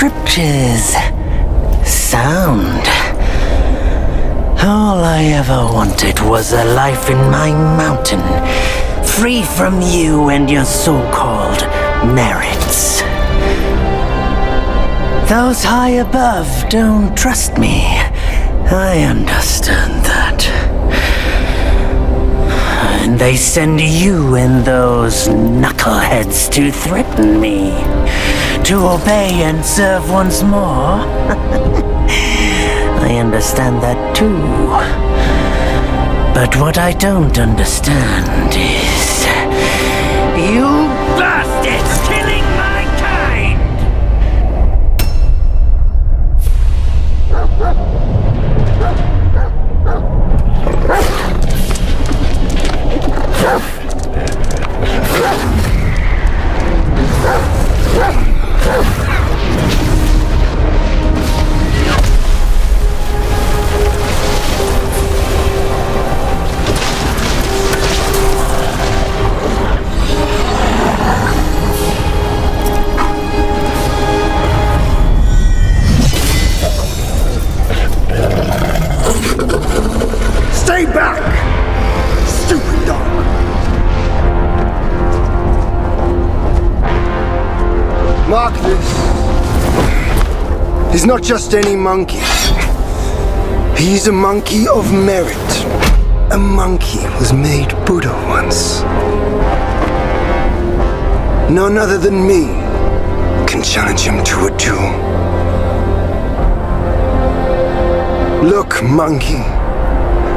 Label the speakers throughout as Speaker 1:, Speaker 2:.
Speaker 1: scriptures sound. All I ever wanted was a life in my mountain, free from you and your so-called merits. Those high above don't trust me. I understand that. And they send you and those knuckleheads to threaten me, to obey and serve once more. I understand that too. But what I don't understand is you bastards killing my kind!
Speaker 2: Stay back! Stupid dog! Mark this. He's not just any monkey. He's a monkey of merit. A monkey was made Buddha once. None other than me can challenge him to a duel. Look, monkey.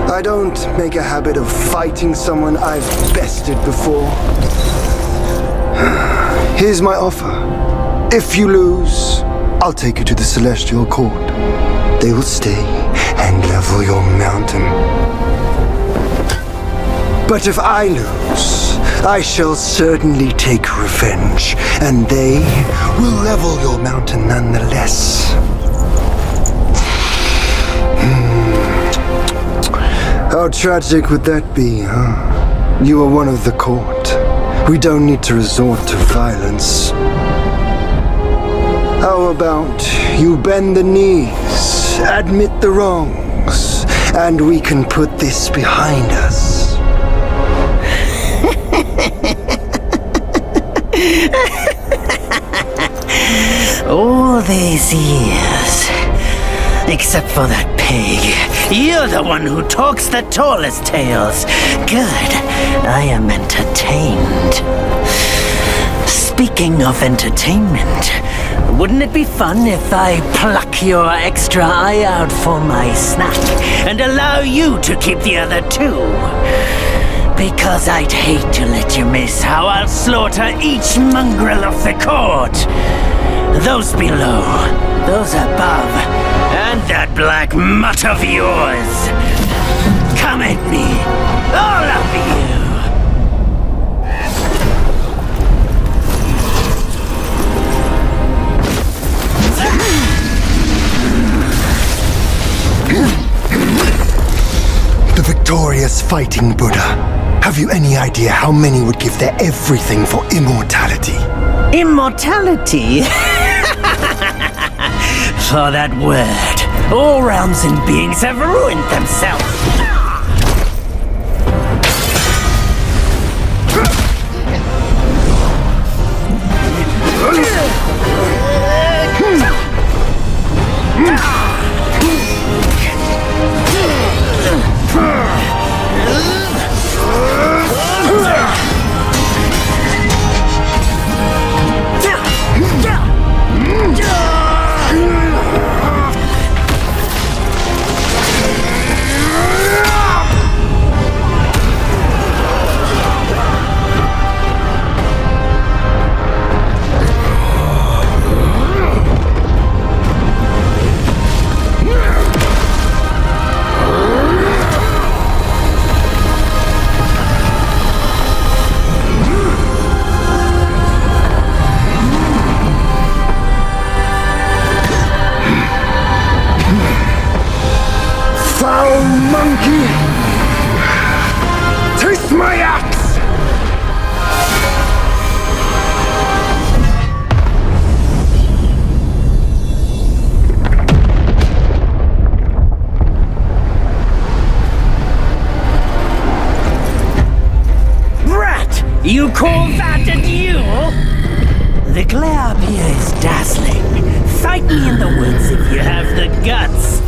Speaker 2: I don't make a habit of fighting someone I've bested before. Here's my offer. If you lose, I'll take you to the Celestial Court. They will stay and level your mountain. But if I lose, I shall certainly take revenge, and they will level your mountain nonetheless. How tragic would that be, huh? You are one of the court. We don't need to resort to violence. How about you bend the knees, admit the wrongs, and we can put this behind us?
Speaker 1: All these years, except for that pig. You're the one who talks the tallest tales. Good. I am entertained. Speaking of entertainment, wouldn't it be fun if I pluck your extra eye out for my snack and allow you to keep the other two? Because I'd hate to let you miss how I'll slaughter each mongrel of the court. Those below, those above, and that black mutt of yours. Come at me, all of you!
Speaker 2: The victorious fighting Buddha. Have you any idea how many would give their everything for immortality?
Speaker 1: Immortality? For that word, all realms and beings have ruined themselves. call that a duel? The glare up here is dazzling. Fight me in the woods if you have the guts.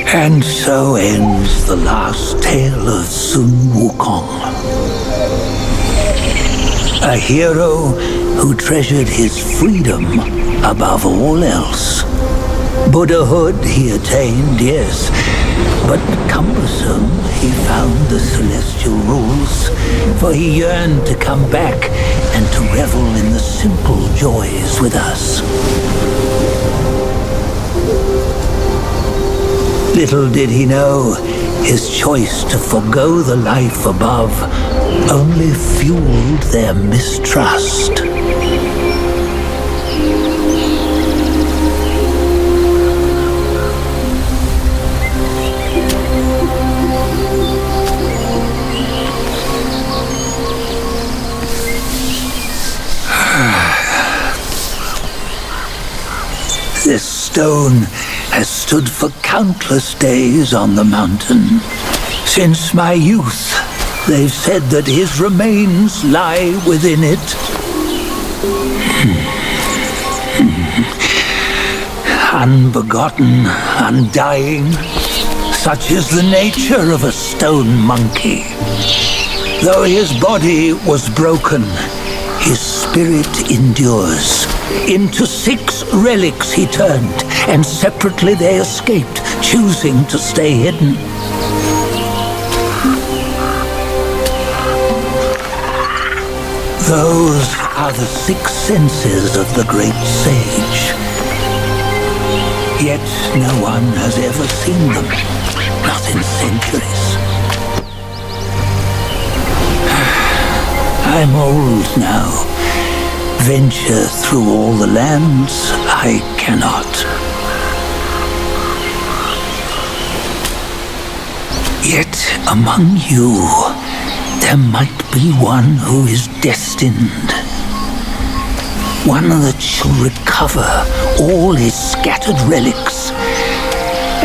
Speaker 3: And so ends the last tale of Sun Wukong. A hero who treasured his freedom above all else. Buddhahood he attained, yes, but cumbersome he found the celestial rules, for he yearned to come back and to revel in the simple joys with us. Little did he know, his choice to forgo the life above only fueled their mistrust. This stone has stood for countless days on the mountain. Since my youth, they've said that his remains lie within it. Unbegotten, undying, such is the nature of a stone monkey. Though his body was broken, his spirit endures. Into 6 relics he turned, and separately they escaped, choosing to stay hidden. Those are the 6 senses of the great sage. Yet no one has ever seen them, not in centuries. I'm old now. Venture through all the lands I cannot. Yet among you, there might be one who is destined. One that shall recover all his scattered relics,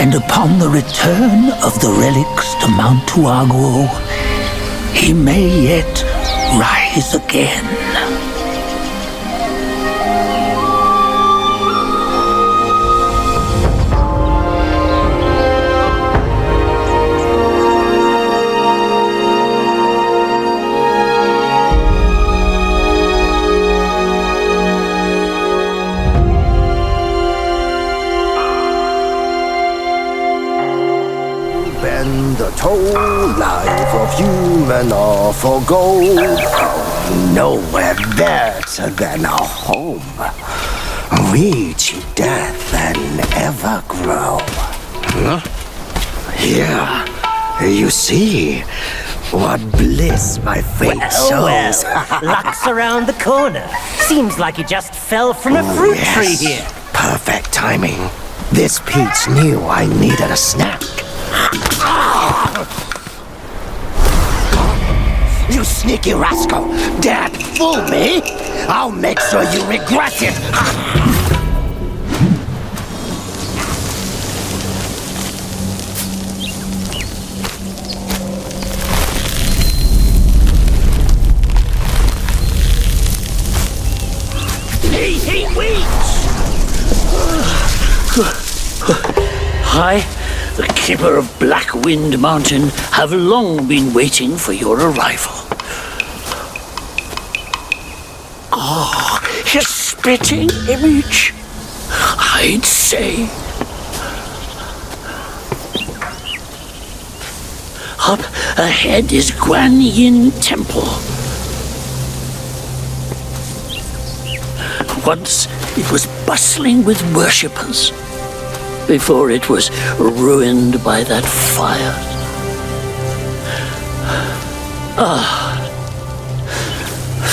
Speaker 3: and upon the return of the relics to Mount Tuaguo, he may yet rise again.
Speaker 4: The toll life of human or for gold. Oh, nowhere better than our home. Reach death and ever grow. Huh? Here, you see what bliss my fate shows.
Speaker 1: Luck's around the corner. Seems like you just fell from a fruit tree here.
Speaker 4: Perfect timing. This peach knew I needed a snack. You sneaky rascal! Dare to fool me? I'll make sure you regret it!
Speaker 1: Hey, wait! I
Speaker 5: the keeper of Black Wind Mountain, have long been waiting for your arrival. His spitting image, I'd say. Up ahead is Guan Yin Temple. Once it was bustling with worshippers, before it was ruined by that fire.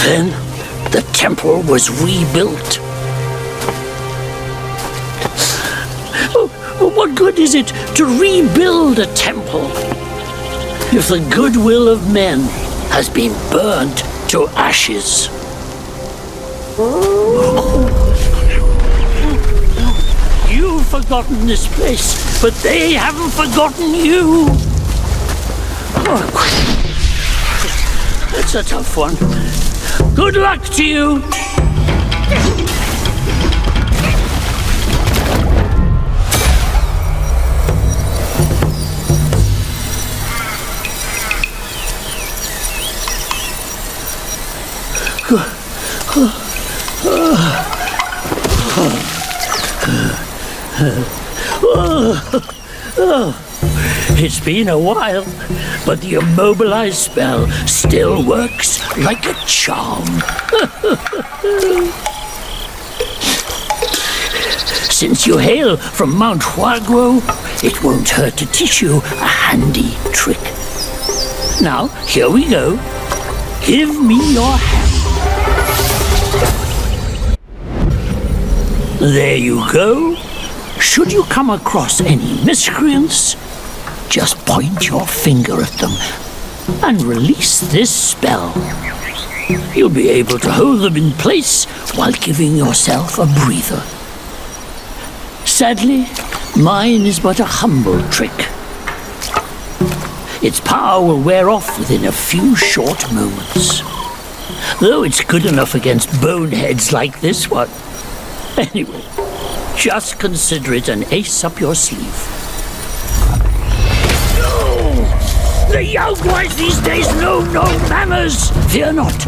Speaker 5: Then the temple was rebuilt. What good is it to rebuild a temple if the goodwill of men has been burnt to ashes? You've forgotten this place, but they haven't forgotten you. It's a tough one. Good luck to you. It's been a while, but the immobilized spell still works like a charm. Since you hail from Mount Huaguo, it won't hurt to teach you a handy trick. Now, here we go. Give me your hand. There you go. Should you come across any miscreants, just point your finger at them and release this spell. You'll be able to hold them in place while giving yourself a breather. Sadly, mine is but a humble trick. Its power will wear off within a few short moments, though it's good enough against boneheads like this one. Anyway, just consider it an ace up your sleeve. No! The young boys these days know no manners! Fear not.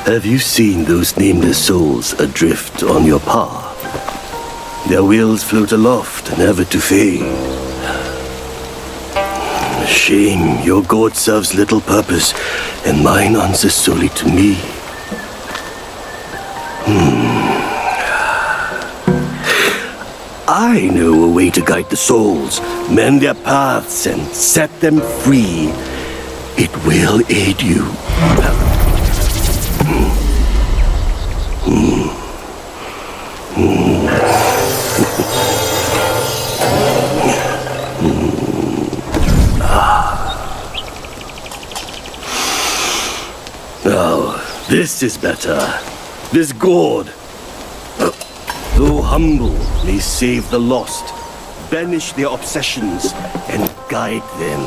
Speaker 6: Have you seen those nameless souls adrift on your path? Their wheels float aloft, never to fade. Shame, your god serves little purpose, and mine answers solely to me. I know a way to guide the souls, mend their paths, and set them free. It will aid you. Oh, this is better. This gourd, though humble, may save the lost, banish their obsessions, and guide them.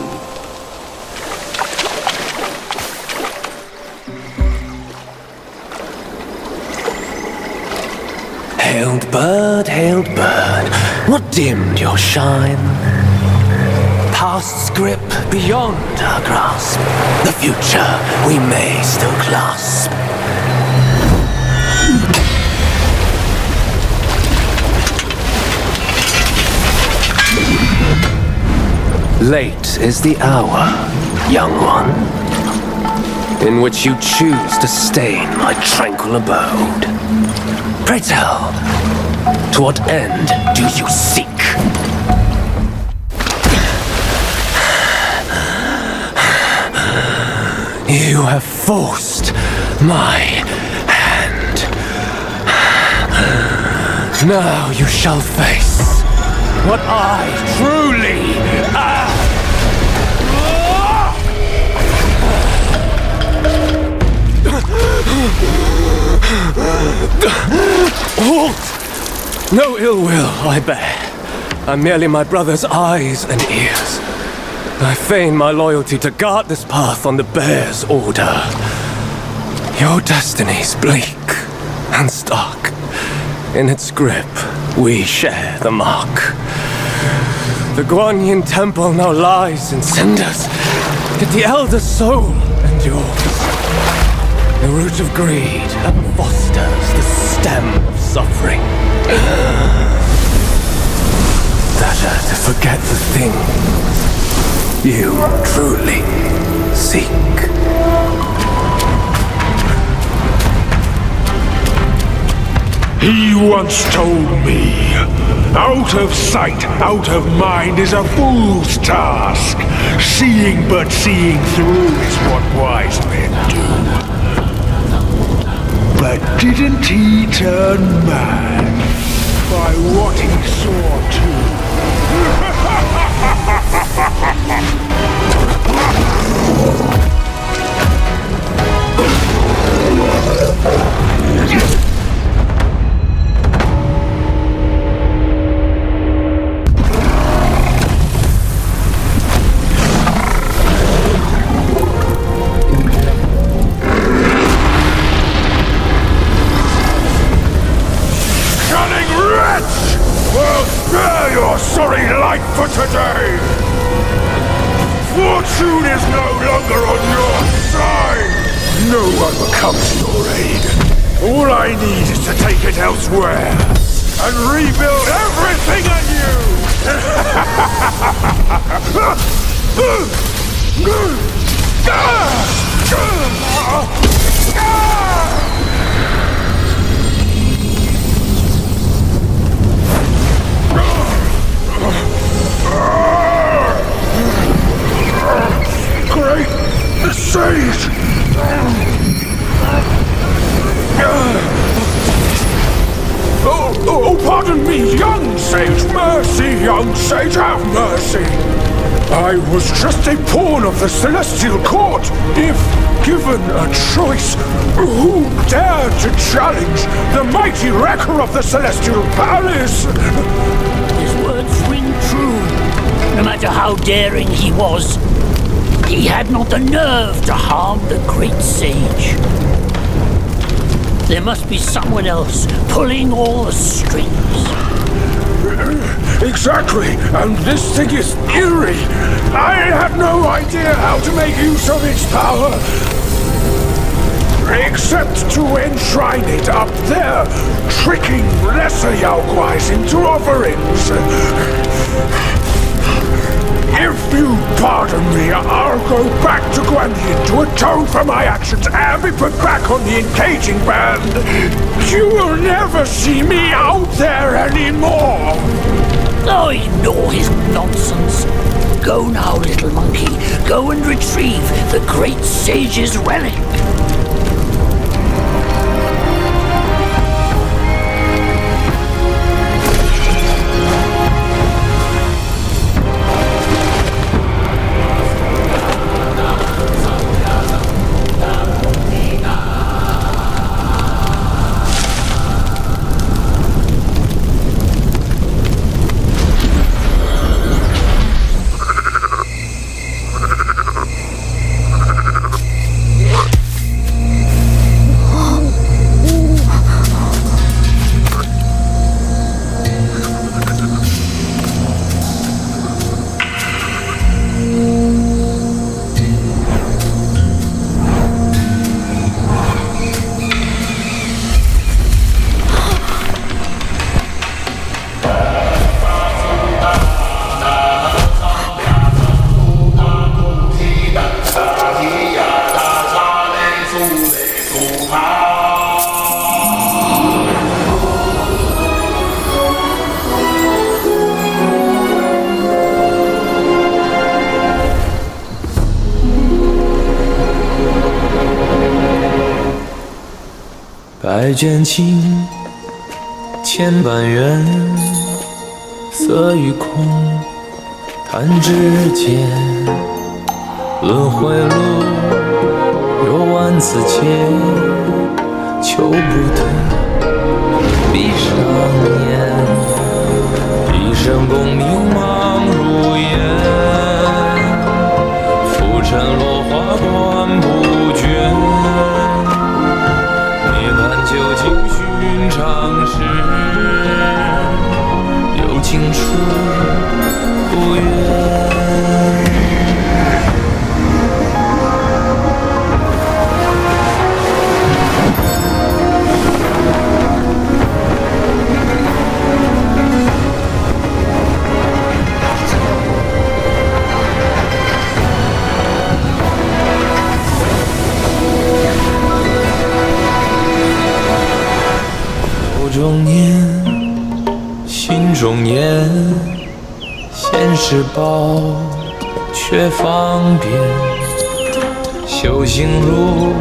Speaker 7: Hailed bird, what dimmed your shine? Past's grip beyond our grasp, the future we may still clasp. Late is the hour, young one, in which you choose to stain my tranquil abode. Pray tell, to what end do you seek? You have forced my hand. Now you shall face what I truly am. Halt! No ill will I bear. I'm merely my brother's eyes and ears. I feign my loyalty to guard this path on the bear's order. Your destiny's bleak and stark. In its grip, we share the mark. The Guanyin temple now lies in cinders, yet the elder soul endures. The root of greed ever fosters the stem of suffering. Better to forget the things you truly seek.
Speaker 8: He once told me, out of sight, out of mind is a fool's task. Seeing but seeing through is what wise men do. But didn't he turn mad by what he saw too? Sorry light for today! Fortune is no longer on your side! No one comes to your aid. All I need is to take it elsewhere and rebuild everything anew! Great sage! Oh, pardon me, young sage! Mercy, young sage, have mercy! I was just a pawn of the Celestial Court. If given a choice, who dared to challenge the mighty wrecker of the Celestial Palace?
Speaker 5: His words ring true. No matter how daring he was, he had not the nerve to harm the great sage. There must be someone else pulling all the strings.
Speaker 8: Exactly, and this thing is eerie. I had no idea how to make use of its power, except to enshrine it up there, tricking lesser Yaoguais into offerings. If you pardon me, I'll go back to Guanyin to atone for my actions and be put back on the engaging band. You will never see me out there anymore.
Speaker 5: Oh, ignore his nonsense. Go now, little monkey. Go and retrieve the great sage's relic.
Speaker 9: 百卷情，千般缘，色与空，弹指间。轮回路有万次劫，求不得，闭上眼，一生功名忙如烟，浮沉落花关不倦。涅槃究竟寻常事，有情处不远。中念，心中言，现世报，却方便。修行路，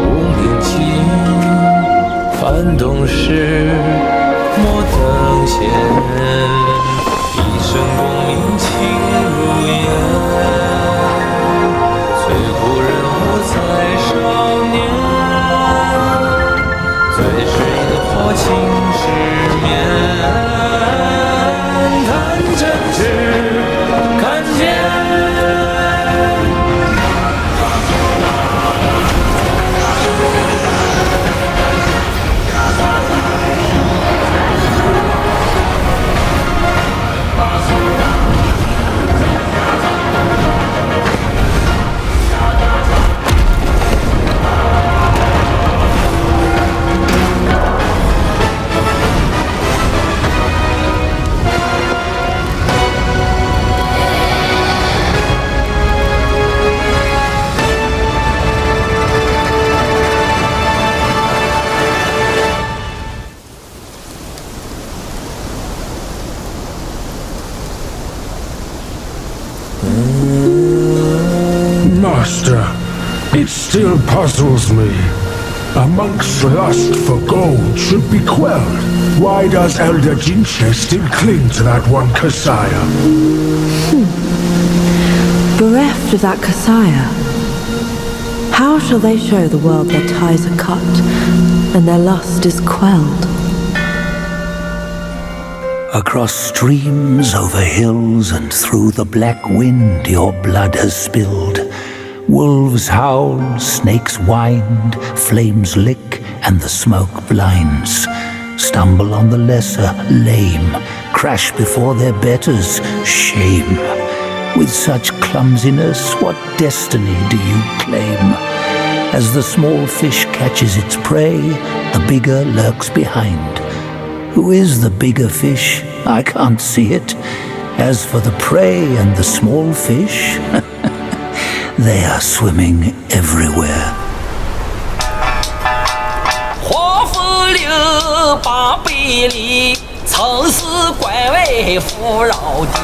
Speaker 9: 无名情，幡动时，莫等闲。一生功名情如烟，最苦人我在少年。最是破情失眠，看真知，看见。
Speaker 8: Master, it still puzzles me. A monk's lust for gold should be quelled. Why does Elder Jinche still cling to that one Kasaya?
Speaker 10: Bereft of that Kasaya, how shall they show the world their ties are cut and their lust is quelled?
Speaker 3: Across streams, over hills, and through the black wind your blood has spilled. Wolves howl, snakes wind, flames lick, and the smoke blinds. Stumble on the lesser, lame, crash before their betters, shame. With such clumsiness, what destiny do you claim? As the small fish catches its prey, the bigger lurks behind. Who is the bigger fish? I can't see it. As for the prey and the small fish, they are swimming everywhere.
Speaker 5: 华府六八百里，曾是关外富饶地。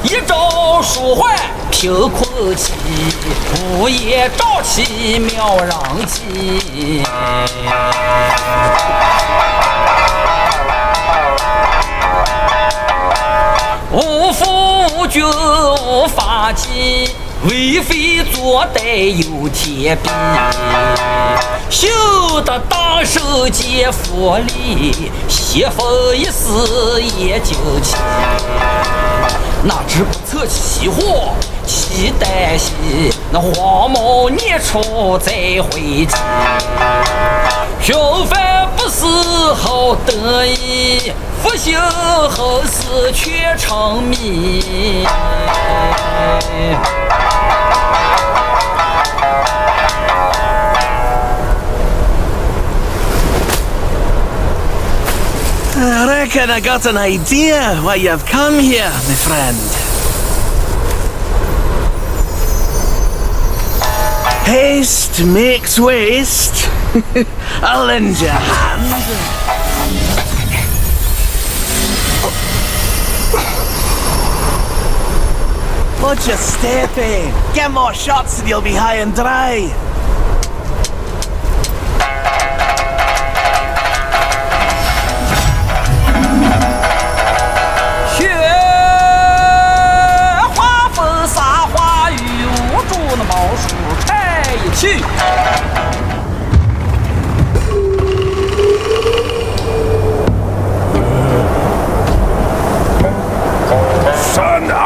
Speaker 5: 一朝舒缓平空气，午夜朝气妙人迹。无父无君无法纪，为非作歹有天比。修得大圣皆佛力，邪风一时也就起。哪知不测其祸，其旦夕，那黄毛孽畜再回击。平凡不是好得意，复兴后世却成谜。
Speaker 1: I reckon I got an idea why you've come here, my friend. Haste makes waste. I'll lend you a hand. Watch your step, eh? Get more shots and you'll be high and dry.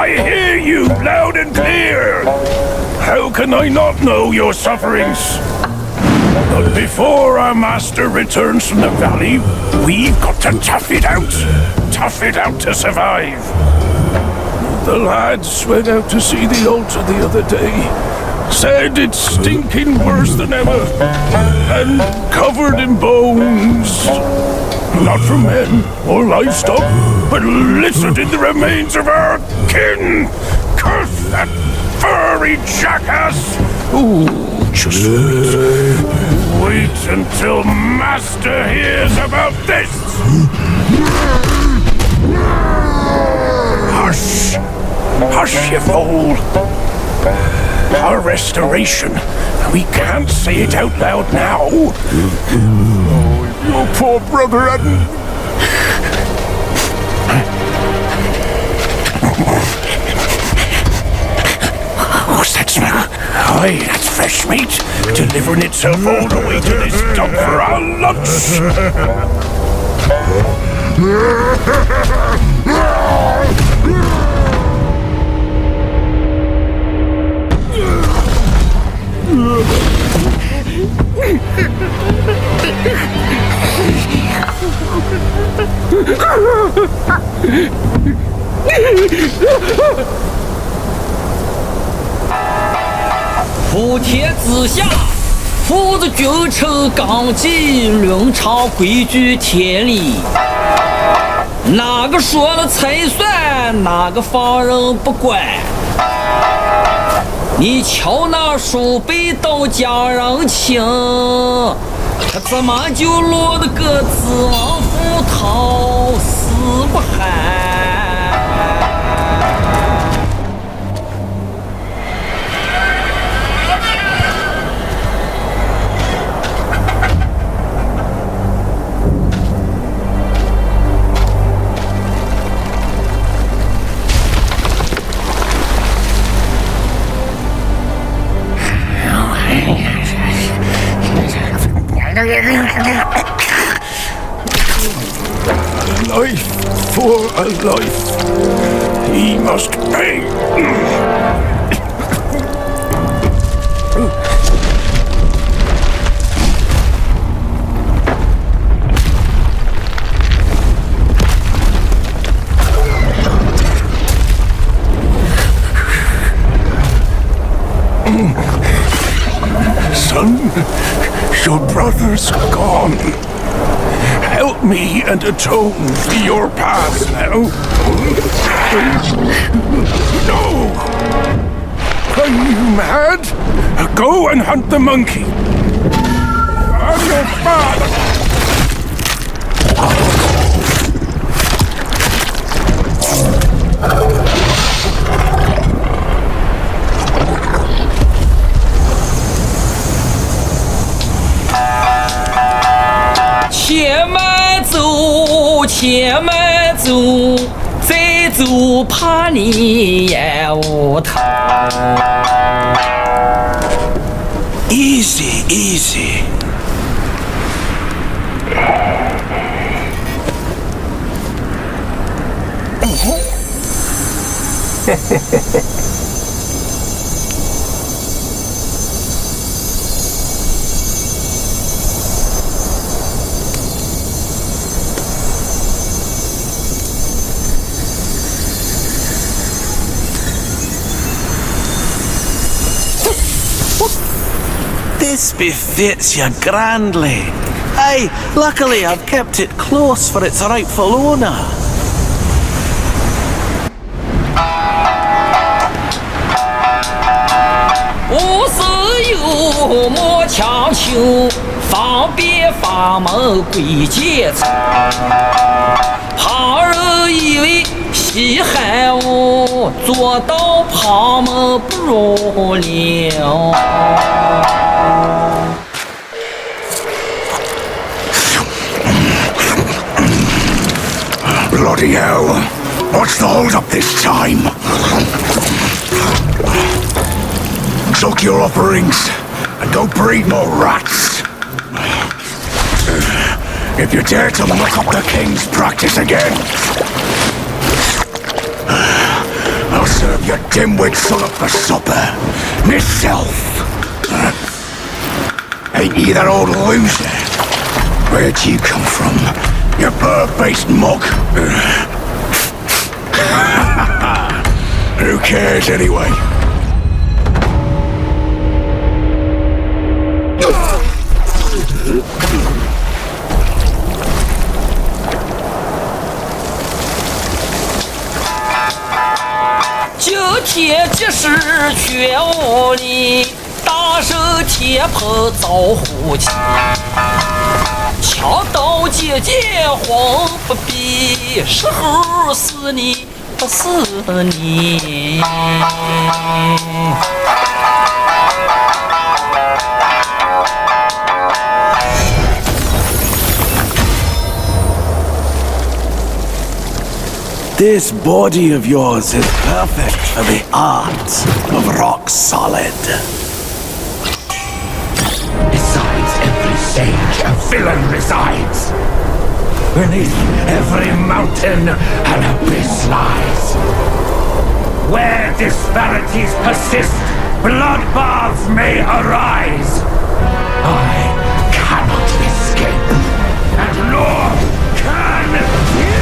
Speaker 8: I hear you loud and clear. How can I not know your sufferings? But before our master returns from the valley, we've got to tough it out. Tough it out to survive. The lads went out to see the altar the other day. Said it's stinking worse than ever. And covered in bones. Not from men or livestock, but littered in the remains of our kin. Curse that furry jackass! Ooh, just wait until Master hears about this! Hush! Hush, you fool! Our restoration. We can't say it out loud now. Oh, your poor brother hadn't... What's that smell? Aye, that's fresh meat. Delivering itself all the way to this dump for our lunch.
Speaker 9: 普天之下，父子君臣纲纪，论朝规矩天理。哪个说了才算，哪个放任不管。你瞧那叔辈都讲人情，他怎么就落得个子王赴汤死不寒？A
Speaker 8: life for a life. He must pay. Son, your brother's gone. Help me and atone for your past now. No! Are you mad? Go and hunt the monkey. I'm your father.
Speaker 9: 且慢走，再走怕你也无他。
Speaker 8: Easy, easy.
Speaker 11: This befits you grandly. Aye, luckily I've kept it close for its rightful owner.
Speaker 9: 莫强求，方便法门归阶层。旁人以为稀罕我，做到旁门不入了。
Speaker 8: Bloody hell! What's the hold up this time? Chuck your offerings and go breed more rats. If you dare to muck up the king's practice again, I'll serve your dimwit son up for supper. Myself. Ain't you that old loser? Where'd you come from? You bird-faced mug. Who cares anyway?
Speaker 9: 就贴即时却无力，大手贴破遭虎气，枪刀节节慌不必，时候死你不死你。
Speaker 11: This body of yours is perfect for the art of rock solid.
Speaker 8: Besides every sage, a villain resides. Beneath every mountain, an abyss lies. Where disparities persist, bloodbaths may arise. I cannot escape, and nor can you!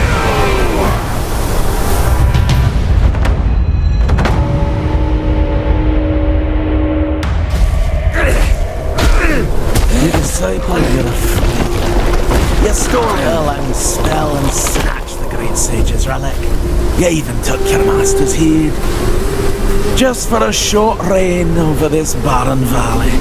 Speaker 11: You disciple, you're a fool. You stole her long spell and snatched the great sage's relic. You even took your master's heed. Just for a short reign over this barren valley.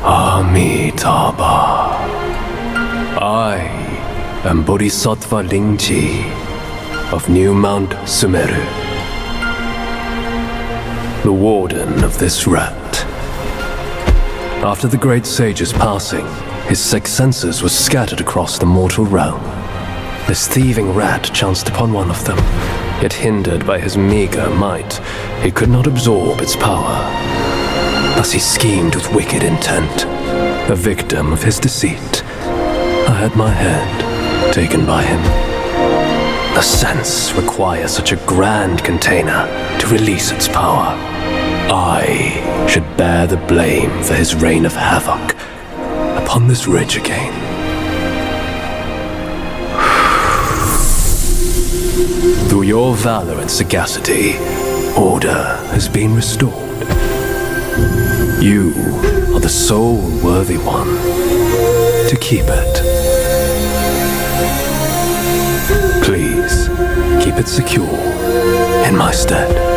Speaker 7: Amitabha. I am Bodhisattva Lingji of New Mount Sumeru, the warden of this rat. After the great sage's passing, his sixth senses were scattered across the mortal realm. This thieving rat chanced upon one of them, yet hindered by his meager might, he could not absorb its power. Thus he schemed with wicked intent. A victim of his deceit, I had my head taken by him. The sense requires such a grand container to release its power. I should bear the blame for his reign of havoc upon this ridge again. Through your valor and sagacity, order has been restored. You are the sole worthy one to keep it. Please, keep it secure in my stead.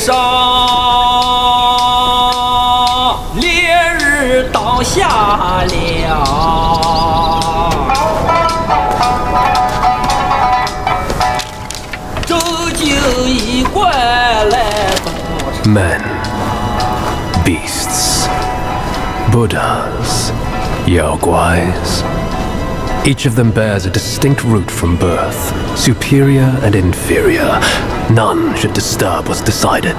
Speaker 9: 上，烈日当下了，周经一贯来到。
Speaker 7: Men, beasts, Buddhas, Yaoguais. Each of them bears a distinct root from birth, superior and inferior. None should disturb what's decided.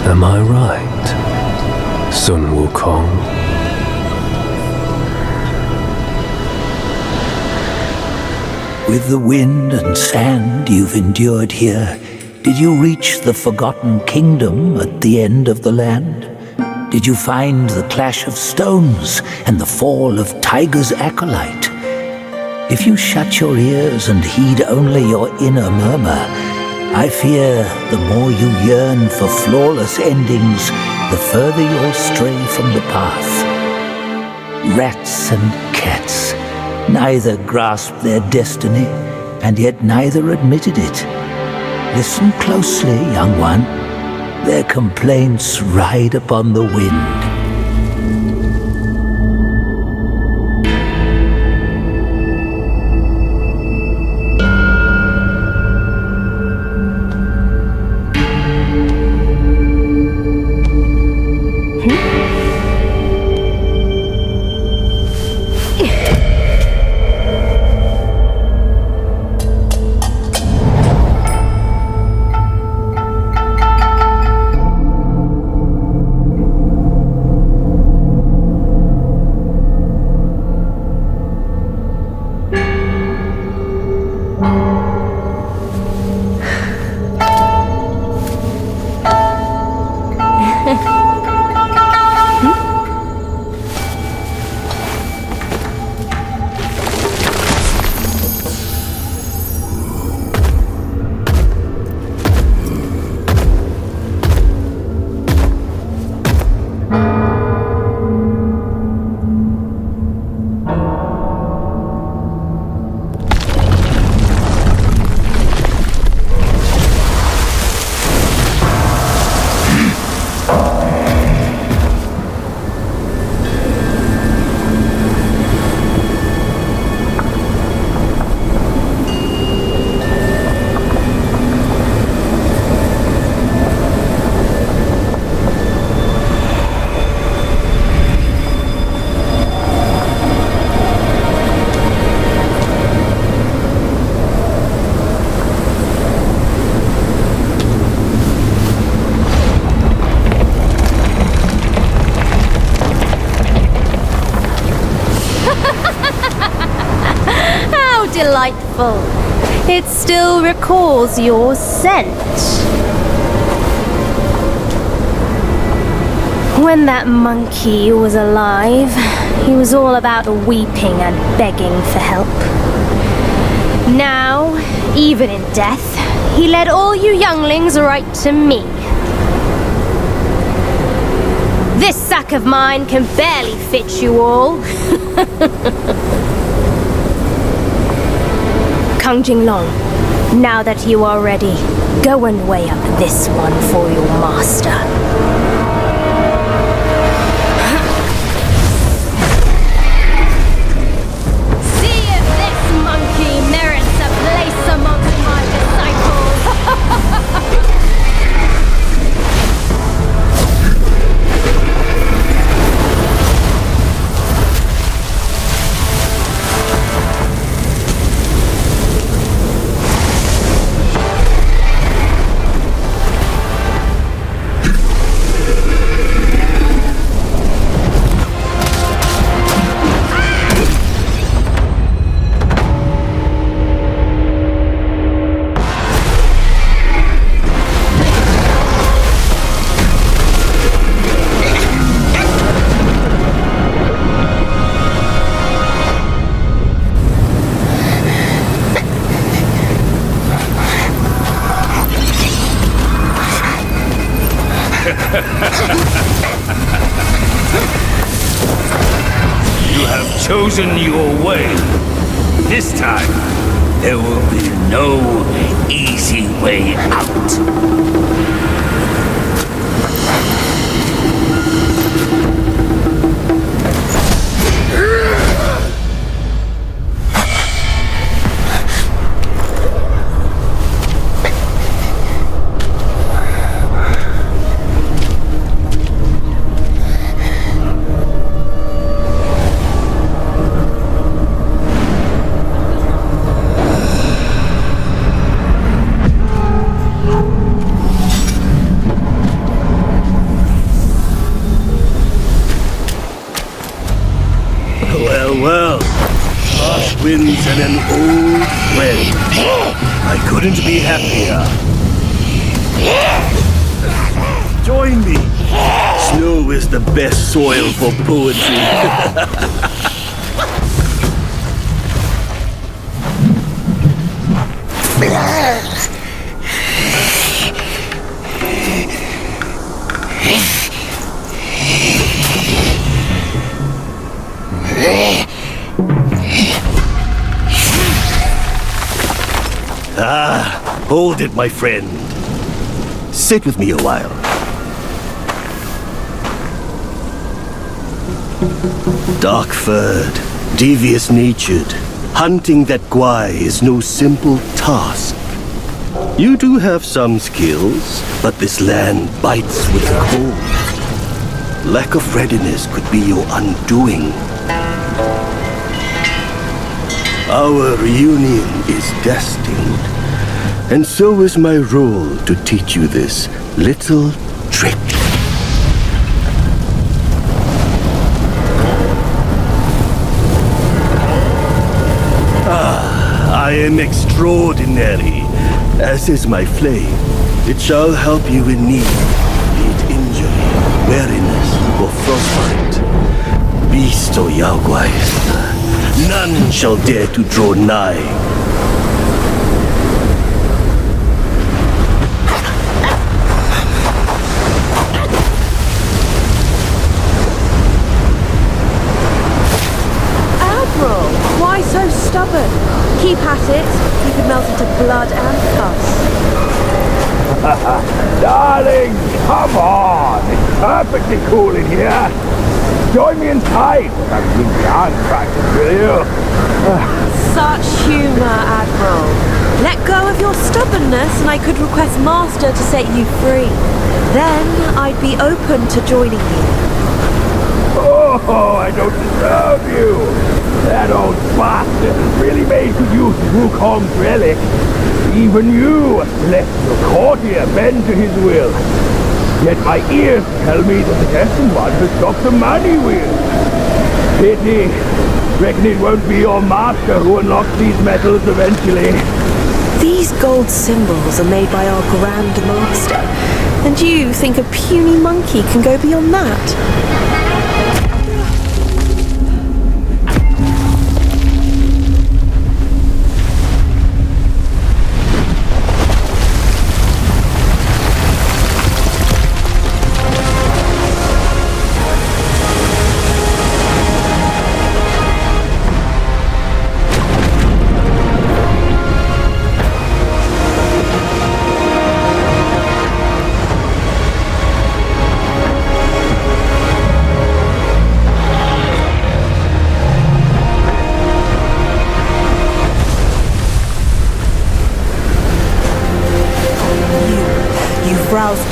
Speaker 7: Am I right, Sun Wukong?
Speaker 3: With the wind and sand you've endured here, did you reach the Forgotten Kingdom at the end of the land? Did you find the clash of stones and the fall of Tiger's acolyte? If you shut your ears and heed only your inner murmur, I fear the more you yearn for flawless endings, the further you'll stray from the path. Rats and cats, neither grasped their destiny, and yet neither admitted it. Listen closely, young one. Their complaints ride upon the wind.
Speaker 12: Delightful. It still recalls your scent. When that monkey was alive, he was all about weeping and begging for help. Now, even in death, he led all you younglings right to me. This sack of mine can barely fit you all. Kang Jinglong, now that you are ready, go and weigh up this one for your master. See if this monkey merits a place amongst my disciples.
Speaker 13: You have chosen your way. This time,
Speaker 3: There will be no easy way out.
Speaker 6: Well, harsh winds and an old friend. I couldn't be happier. Join me. Snow is the best soil for poetry. Hold it, my friend. Sit with me a while. Dark-furred, devious-natured, hunting that Gwai is no simple task. You do have some skills, but this land bites with the cold. Lack of readiness could be your undoing. Our reunion is destined. And so is my role to teach you this little trick. I am extraordinary, as is my flame. It shall help you in need, be it injury, weariness, or frostbite. Beast or Yaoguais, none shall dare to draw nigh.
Speaker 10: So stubborn. Keep at it. You could melt into blood and pus.
Speaker 8: Darling, come on. It's perfectly cool in here. Join me inside with that yarn practice, will you?
Speaker 10: Such humor, Admiral. Let go of your stubbornness and I could request Master to set you free. Then I'd be open to joining you.
Speaker 8: Oh, I don't deserve you. That old bastard has really made good use of Wukong's relic. Even you left your courtier bend to his will. Yet my ears tell me that the Destined One has stopped the money wheel. Pity. Reckon it won't be your master who unlocks these metals eventually.
Speaker 10: These gold symbols are made by our Grand Master. And you think a puny monkey can go beyond that?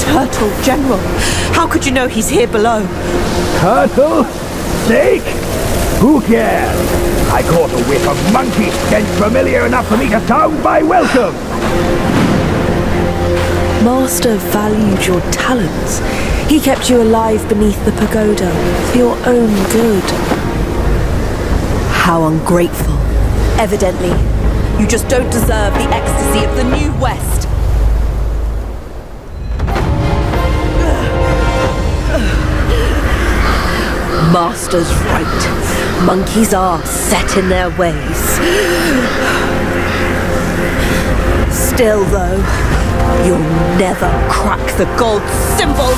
Speaker 10: Turtle General, how could you know he's here below?
Speaker 8: Turtle? Snake? Who cares? I caught a whiff of monkey stench familiar enough for me to sound my welcome.
Speaker 10: Master valued your talents. He kept you alive beneath the pagoda for your own good. How ungrateful. Evidently, you just don't deserve the ecstasy of the New West. Master's right. Monkeys are set in their ways. Still, though, you'll never crack the gold symbol.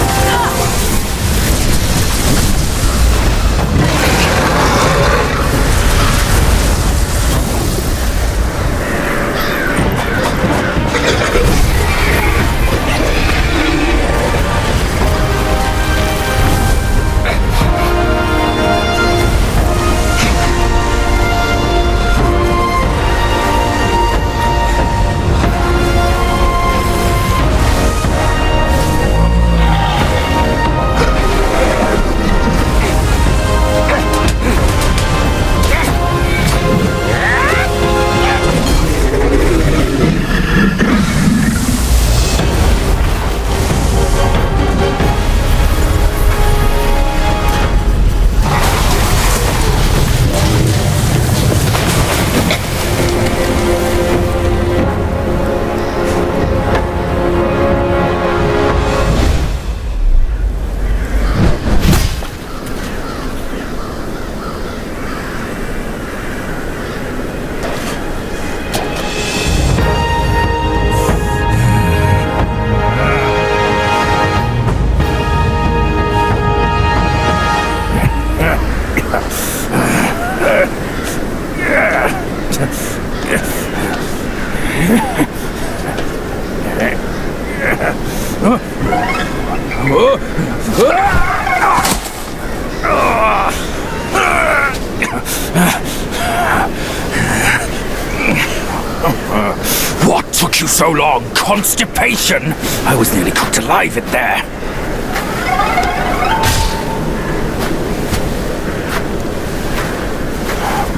Speaker 13: you so long? Constipation? I was nearly cooked alive in there.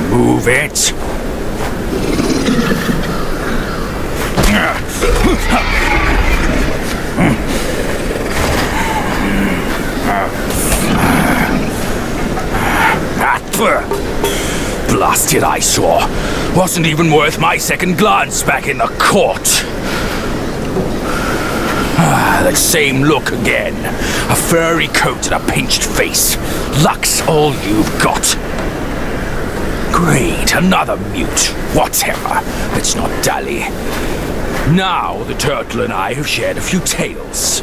Speaker 13: Move it. Blasted eyesore. Wasn't even worth my second glance back in the court. That same look again. A furry coat and a pinched face. Luck's all you've got. Great, another mute. Whatever. Let's not dally. Now the turtle and I have shared a few tales.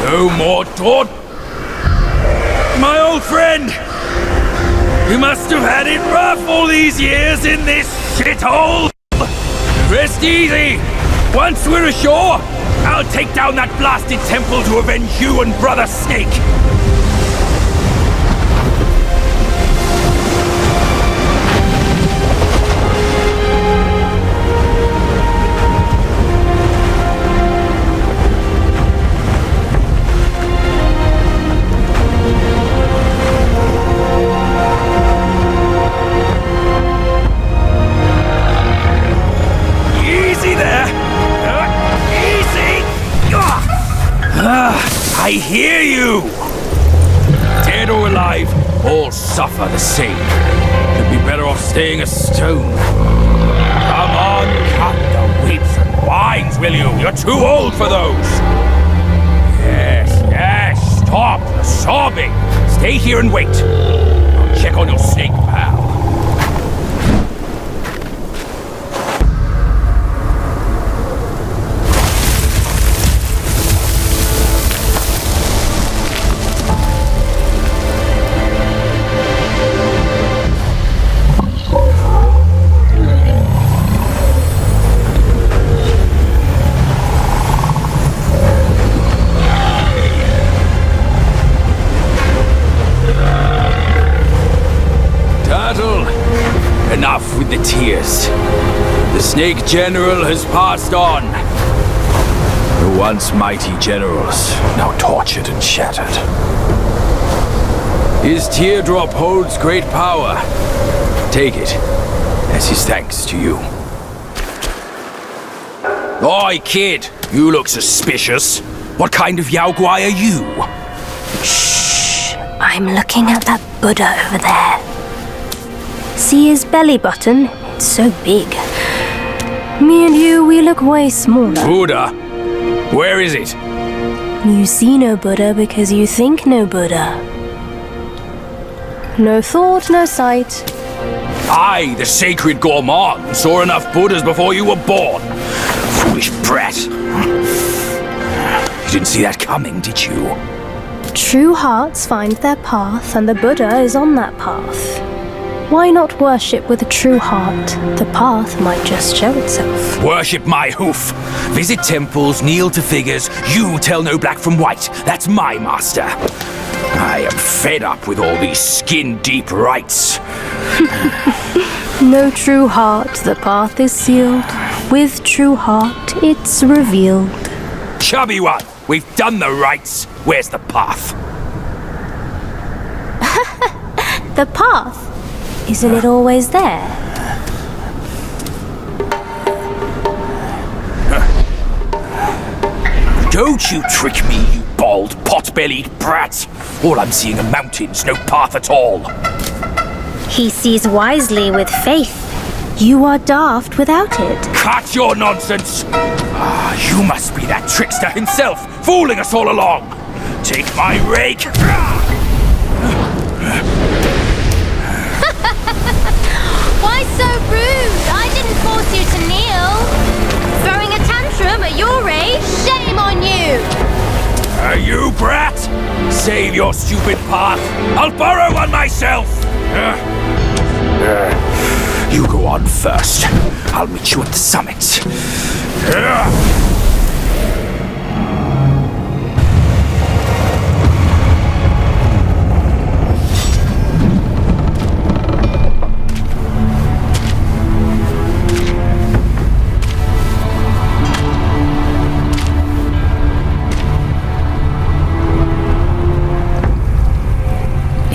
Speaker 13: No more taunt. My old friend! You must have had it rough all these years in this shithole! Rest easy! Once we're ashore, I'll take down that blasted temple to avenge you and Brother Snake! I hear you! Dead or alive, all suffer the same. You'd be better off staying a stone. Come on, cut the whips and wines, will you? You're too old for those! Yes, stop sobbing! Stay here and wait. I'll check on your snake, pal. Enough with the tears. The Snake General has passed on. The once mighty generals, now tortured and shattered. His teardrop holds great power. Take it as his thanks to you. Oi, kid! You look suspicious. What kind of Yao Guai are you?
Speaker 12: Shh! I'm looking at that Buddha over there. See his belly button? It's so big. Me and you, we look way smaller.
Speaker 13: Buddha? Where is it?
Speaker 12: You see no Buddha because you think no Buddha. No thought, no sight.
Speaker 13: I, the sacred gourmand, saw enough Buddhas before you were born. Foolish brat. You didn't see that coming, did you?
Speaker 12: True hearts find their path, and the Buddha is on that path. Why not worship with a true heart? The path might just show itself.
Speaker 13: Worship my hoof. Visit temples, kneel to figures. You tell no black from white. That's my master. I am fed up with all these skin-deep rites.
Speaker 12: No true heart, the path is sealed. With true heart, it's revealed.
Speaker 13: Chubby one, we've done the rites. Where's the path?
Speaker 12: The path? Isn't it always there?
Speaker 13: Don't you trick me, you bald, pot-bellied brat! All I'm seeing are mountains, no path at all.
Speaker 12: He sees wisely with faith. You are daft without it.
Speaker 13: Cut your nonsense! You must be that trickster himself, fooling us all along! Take my rake!
Speaker 12: Why so rude? I didn't force you to kneel. Throwing a tantrum at your age? Shame on you!
Speaker 13: You brat! Save your stupid path! I'll borrow one myself! You go on first. I'll meet you at the summit.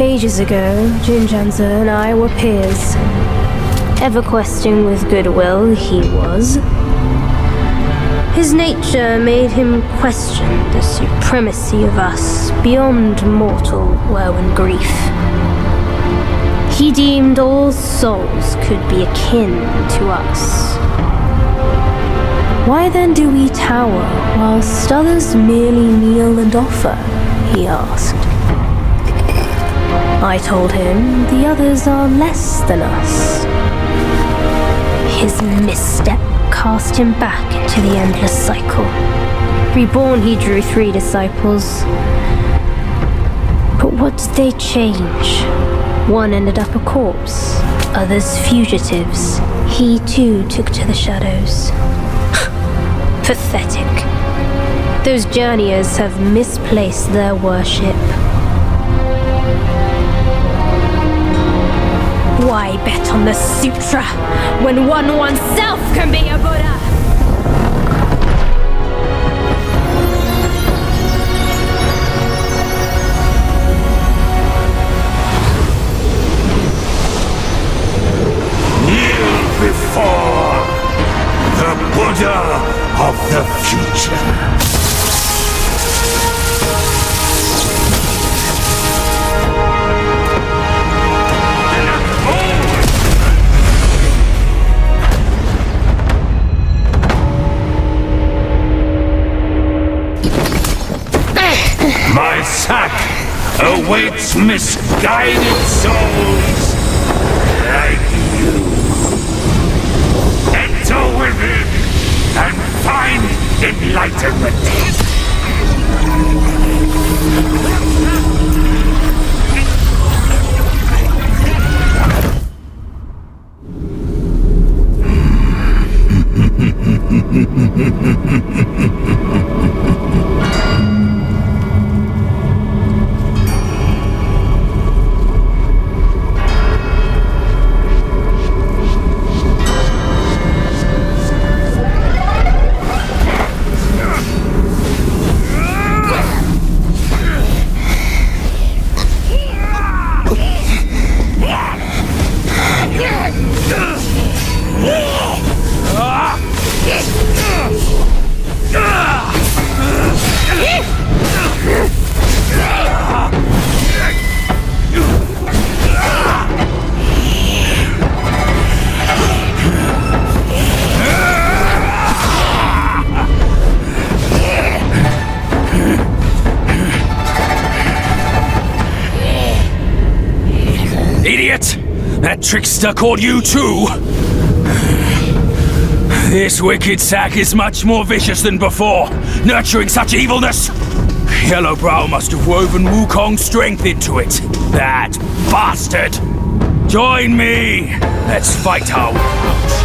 Speaker 12: Ages ago, Jinjanza and I were peers. Ever questing with goodwill, he was. His nature made him question the supremacy of us beyond mortal woe and grief. He deemed all souls could be akin to us. Why then do we tower whilst others merely kneel and offer? He asked. I told him the others are less than us. His misstep cast him back into the endless cycle. Reborn, he drew 3 disciples. But what did they change? One ended up a corpse, others fugitives. He too took to the shadows. Pathetic. Those journeyers have misplaced their worship. Why bet on the sutra when one oneself can be a Buddha?
Speaker 8: Kneel before the Buddha of the future. My sack awaits misguided souls like you. Enter within and find enlightenment.
Speaker 13: Idiot! That trickster called you too! This wicked sack is much more vicious than before, nurturing such evilness! Yellowbrow must have woven Wukong's strength into it. That bastard! Join me! Let's fight our way out.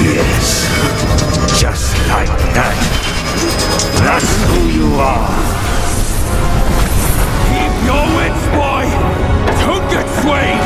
Speaker 8: Yes, just like that. That's who you are.
Speaker 13: Keep your wits, boy! Don't get swayed!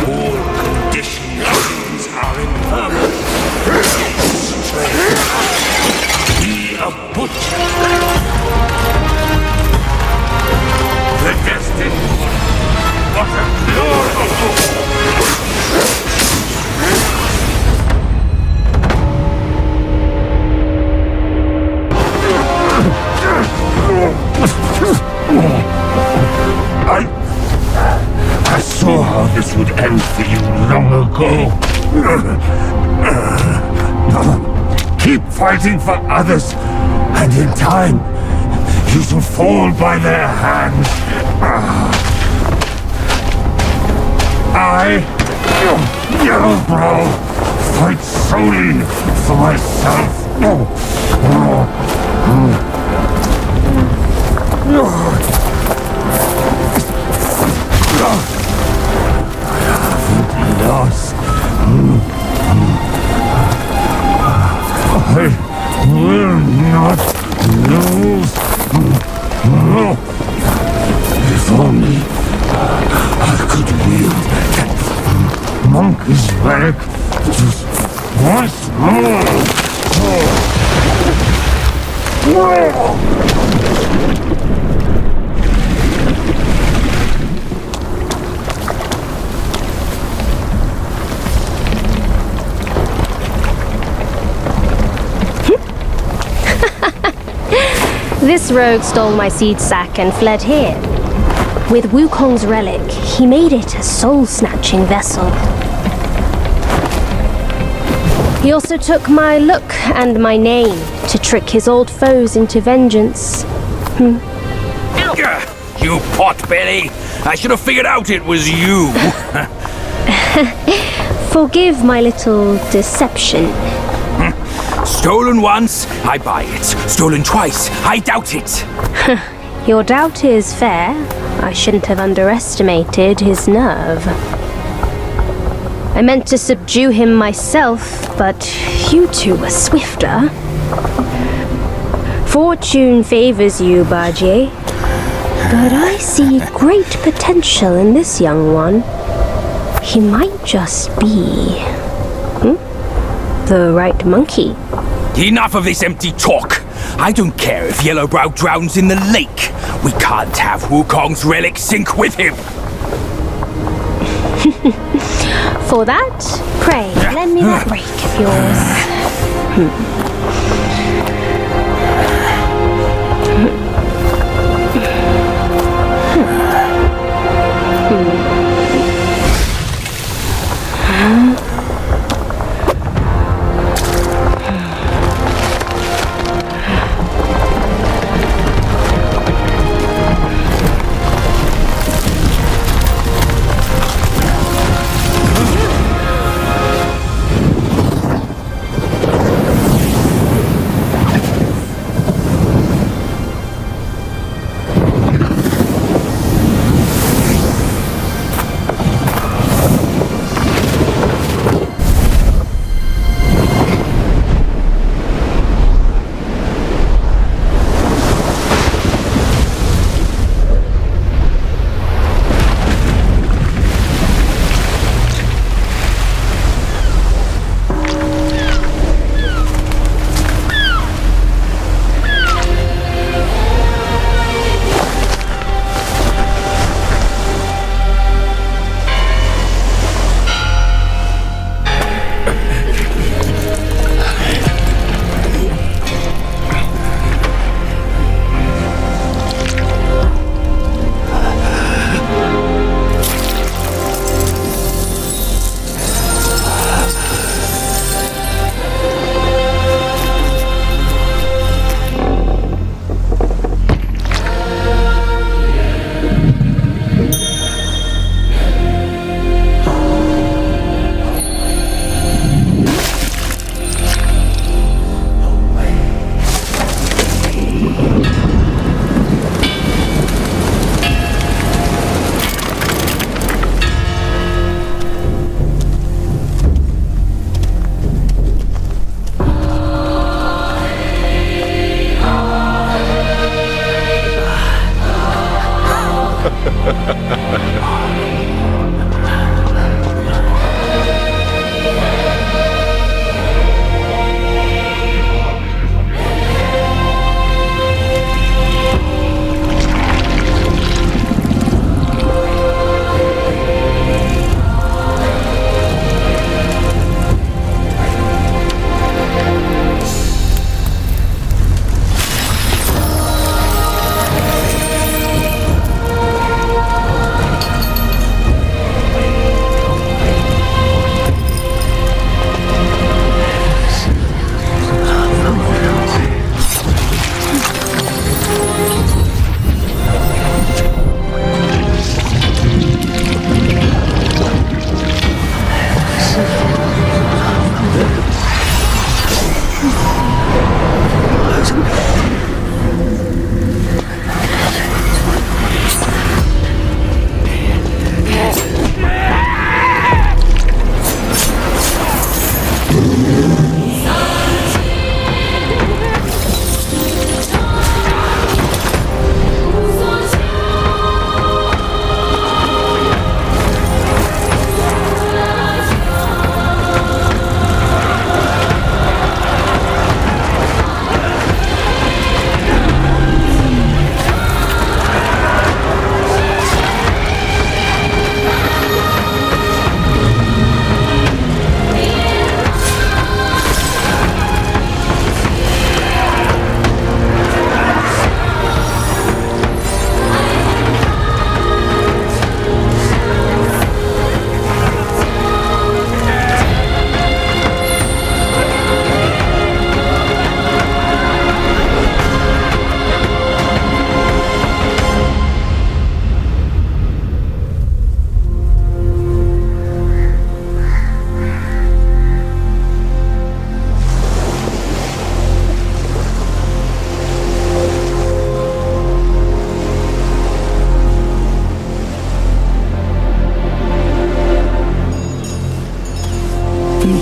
Speaker 8: All conditions are impermanent. Be a butcher. The Destined One. What a glorious... I saw how this would end for you long ago. Keep fighting for others, and in time, you shall fall by their hands. I, Yellowbrow, fight solely for myself. Lost. I will not lose. If only I could wield that monkey's relic just once more.
Speaker 12: This rogue stole my seed sack and fled here. With Wukong's relic, he made it a soul-snatching vessel. He also took my look and my name to trick his old foes into vengeance.
Speaker 13: You potbelly! I should have figured out it was you!
Speaker 12: Forgive my little deception.
Speaker 13: Stolen once, I buy it. Stolen twice, I doubt it.
Speaker 12: Your doubt is fair. I shouldn't have underestimated his nerve. I meant to subdue him myself, but you two were swifter. Fortune favors you, Bajie. But I see great potential in this young one. He might just be... the right monkey.
Speaker 13: Enough of this empty talk. I don't care if Yellowbrow drowns in the lake. We can't have Wukong's relic sink with him.
Speaker 12: For that, pray, lend me that rake of yours.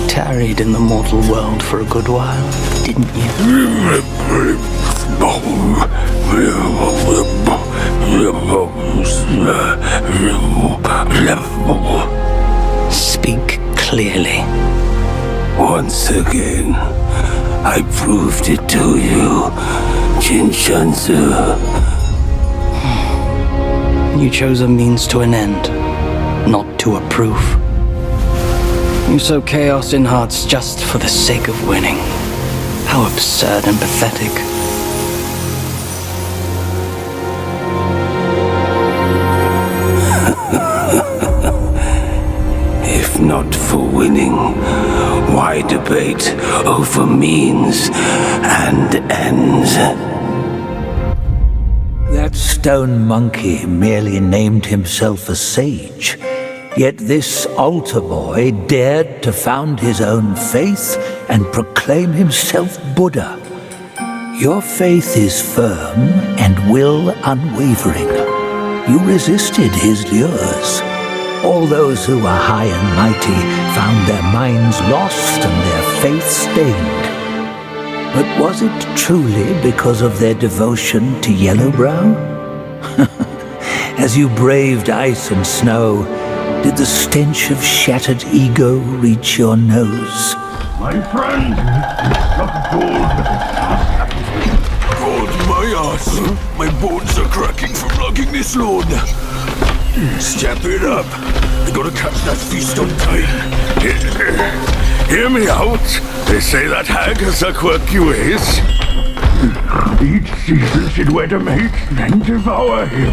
Speaker 5: Tarried in the mortal world for a good while, didn't you? Speak clearly.
Speaker 3: Once again, I proved it to you, Jinshanzu.
Speaker 5: You chose a means to an end, not to a proof. You sow chaos in hearts just for the sake of winning. How absurd and pathetic.
Speaker 3: If not for winning, why debate over means and ends?
Speaker 14: That stone monkey merely named himself a sage. Yet this altar boy dared to found his own faith and proclaim himself Buddha. Your faith is firm and will unwavering. You resisted his lures. All those who were high and mighty found their minds lost and their faith stained. But was it truly because of their devotion to Yellowbrow? As you braved ice and snow, did the stench of shattered ego reach your nose?
Speaker 8: My friend, God, my ass. My bones are cracking from lugging this load. Step it up. I gotta catch that feast on time. Hear me out. They say that hag has her quirky ways. Each season she'd wed a mate, then devour him.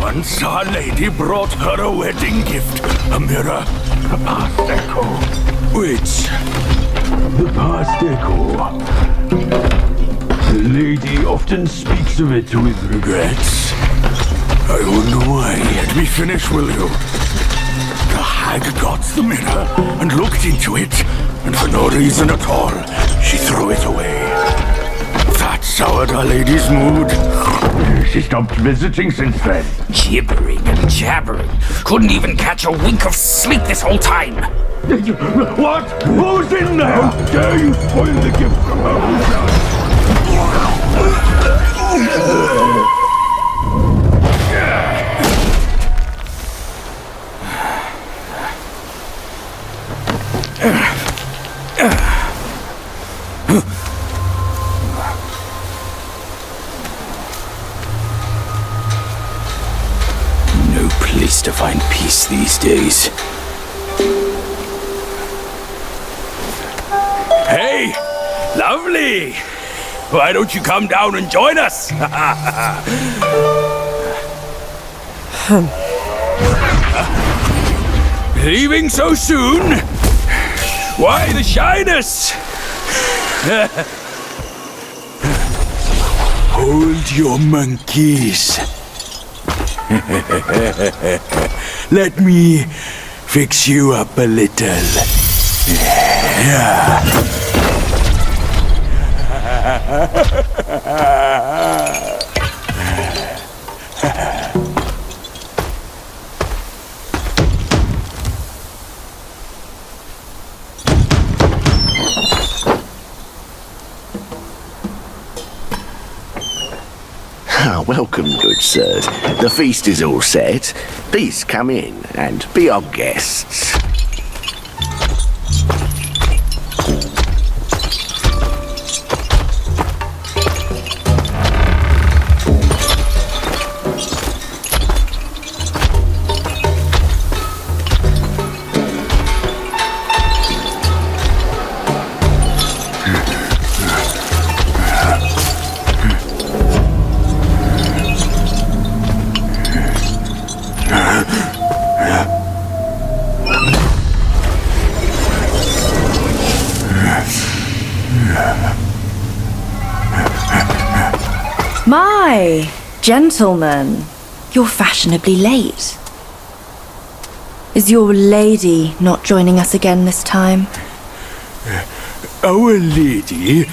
Speaker 8: Once our lady brought her a wedding gift, a mirror, a past echo. Which? The past echo. The lady often speaks of it with regrets. I wonder why. Let me finish, will you? The hag got the mirror and looked into it, and for no reason at all, she threw it away. That soured our lady's mood. She stopped visiting since then.
Speaker 13: Gibbering and jabbering. Couldn't even catch a wink of sleep this whole time.
Speaker 8: What? Who's in there? How dare you spoil the gift from her?
Speaker 13: place to find peace these days. Hey! Lovely! Why don't you come down and join us? Leaving so soon? Why the shyness? Hold your monkeys. Let me fix you up a little.
Speaker 4: Welcome, good sirs. The feast is all set. Please come in and be our guests.
Speaker 10: My gentlemen, you're fashionably late. Is your lady not joining us again this time?
Speaker 13: Our lady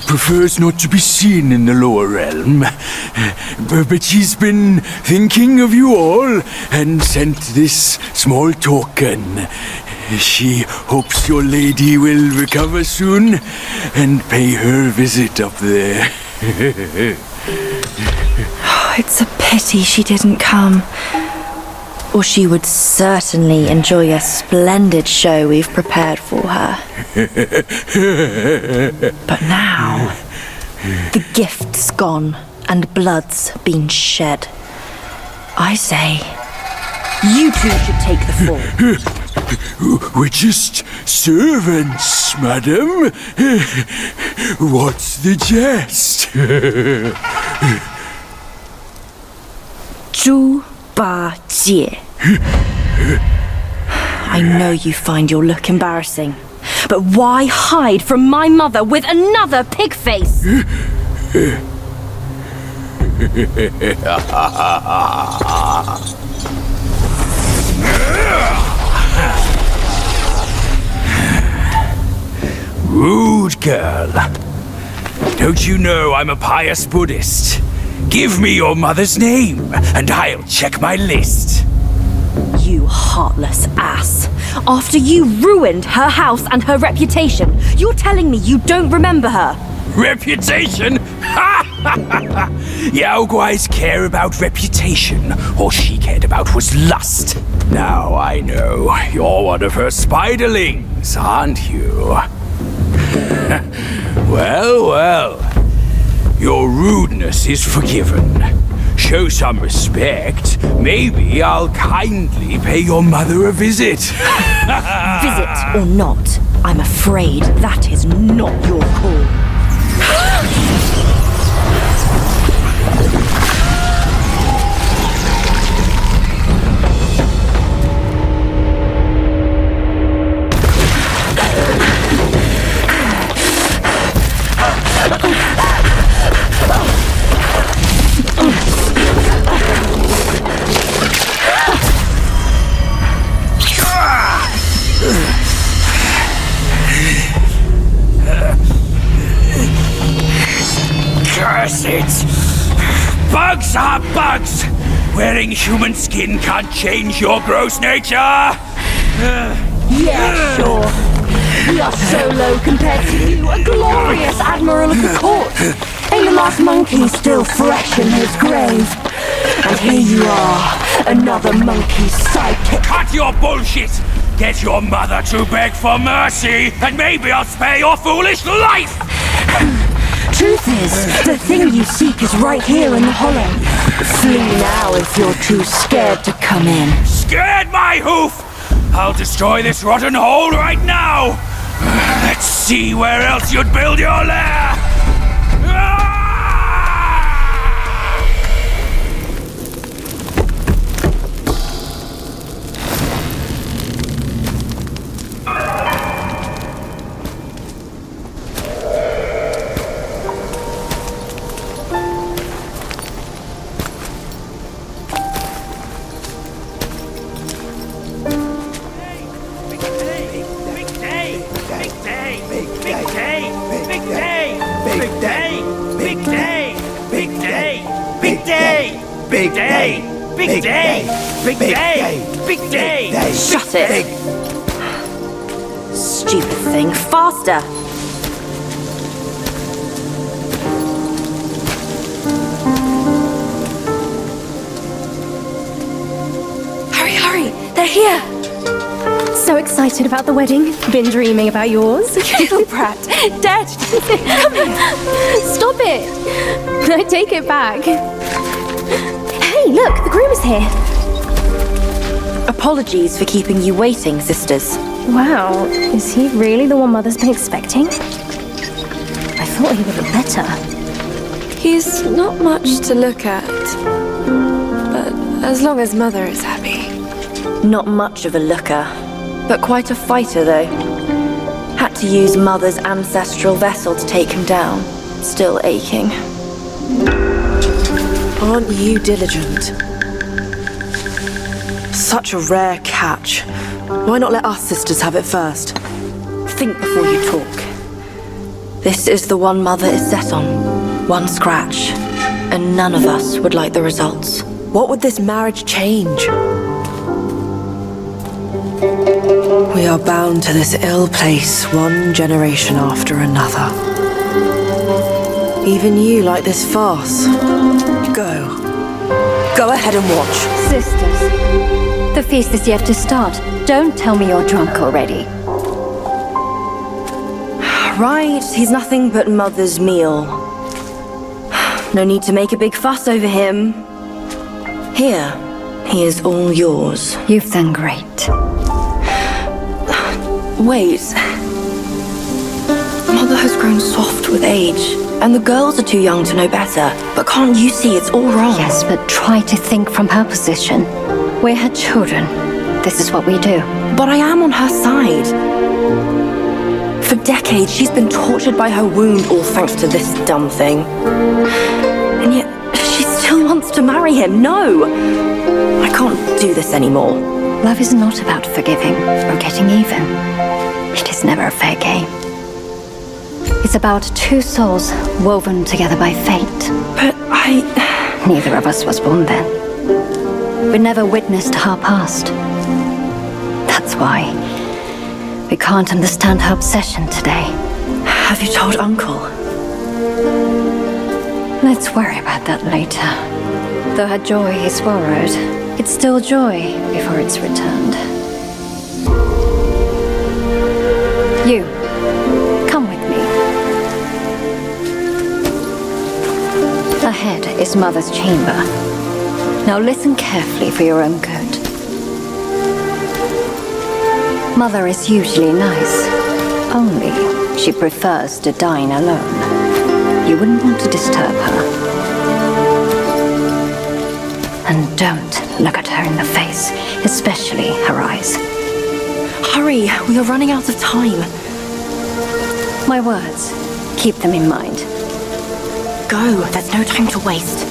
Speaker 13: prefers not to be seen in the lower realm, but she's been thinking of you all and sent this small token. She hopes your lady will recover soon and pay her visit up there.
Speaker 10: It's a pity she didn't come. Or she would certainly enjoy a splendid show we've prepared for her. But now, the gift's gone and blood's been shed. I say, you two should take the fall.
Speaker 13: We're just servants, madam. What's the jest?
Speaker 10: Zhu Ba Jie. I know you find your look embarrassing, but why hide from my mother with another pig face?
Speaker 13: Rude girl. Don't you know I'm a pious Buddhist? Give me your mother's name, and I'll check my list.
Speaker 10: You heartless ass. After you ruined her house and her reputation, you're telling me you don't remember her?
Speaker 13: Reputation? Yao Guai's care about reputation. All she cared about was lust. Now I know. You're one of her spiderlings, aren't you? Well, well. Your rudeness is forgiven. Show some respect. Maybe I'll kindly pay your mother a visit.
Speaker 10: Visit or not, I'm afraid that is not your call.
Speaker 13: Curse it! Bugs are bugs! Wearing human skin can't change your gross nature!
Speaker 10: Yeah, sure. We are so low compared to you, a glorious admiral of the court. Ain't the last monkey still fresh in his grave? And here you are, another monkey's sidekick.
Speaker 13: Cut your bullshit! Get your mother to beg for mercy, and maybe I'll spare your foolish life!
Speaker 10: truth is, the thing you seek is right here in the hollow. Flee now if you're too scared to come in.
Speaker 13: Scared my hoof! I'll destroy this rotten hole right now! Let's see where else you'd build your lair!
Speaker 10: Shut it! Stupid thing. Faster!
Speaker 12: Hurry, hurry! They're here! So excited about the wedding. Been dreaming about yours.
Speaker 10: Little brat. Dead.
Speaker 12: Come here! Stop it! I take it back. Hey, look! The groom is here.
Speaker 10: Apologies for keeping you waiting, sisters.
Speaker 12: Wow, is he really the one Mother's been expecting? I thought he would look better.
Speaker 15: He's not much to look at, but as long as Mother is happy.
Speaker 10: Not much of a looker, but quite a fighter though. Had to use Mother's ancestral vessel to take him down. Still aching.
Speaker 16: Aren't you diligent? Such a rare catch. Why not let us sisters have it first?
Speaker 10: Think before you talk. This is the one Mother is set on. One scratch. And none of us would like the results.
Speaker 16: What would this marriage change? We are bound to this ill place one generation after another. Even you like this farce. Go. Go ahead and watch.
Speaker 12: Sisters, the feast is yet to start. Don't tell me you're drunk already.
Speaker 10: Right, he's nothing but Mother's meal. No need to make a big fuss over him. Here, he is all yours.
Speaker 12: You've done great.
Speaker 10: Wait. Mother has grown soft with age, and the girls are too young to know better. But can't you see it's all wrong?
Speaker 12: Yes, but try to think from her position. We're her children. This is what we do.
Speaker 10: But I am on her side. For decades, she's been tortured by her wound, all thanks to this dumb thing. And yet, she still wants to marry him. No! I can't do this anymore.
Speaker 12: Love is not about forgiving or getting even. It is never a fair game. It's about two souls woven together by fate.
Speaker 10: But
Speaker 12: Neither of us was born then. We never witnessed her past. That's why we can't understand her obsession today.
Speaker 10: Have you told Uncle?
Speaker 12: Let's worry about that later. Though her joy is borrowed, it's still joy before it's returned. You, come with me. Ahead is Mother's chamber. Now listen carefully for your own good. Mother is usually nice, only she prefers to dine alone. You wouldn't want to disturb her. And don't look at her in the face, especially her eyes.
Speaker 10: Hurry, we are running out of time.
Speaker 12: My words, keep them in mind.
Speaker 10: Go, there's no time to waste.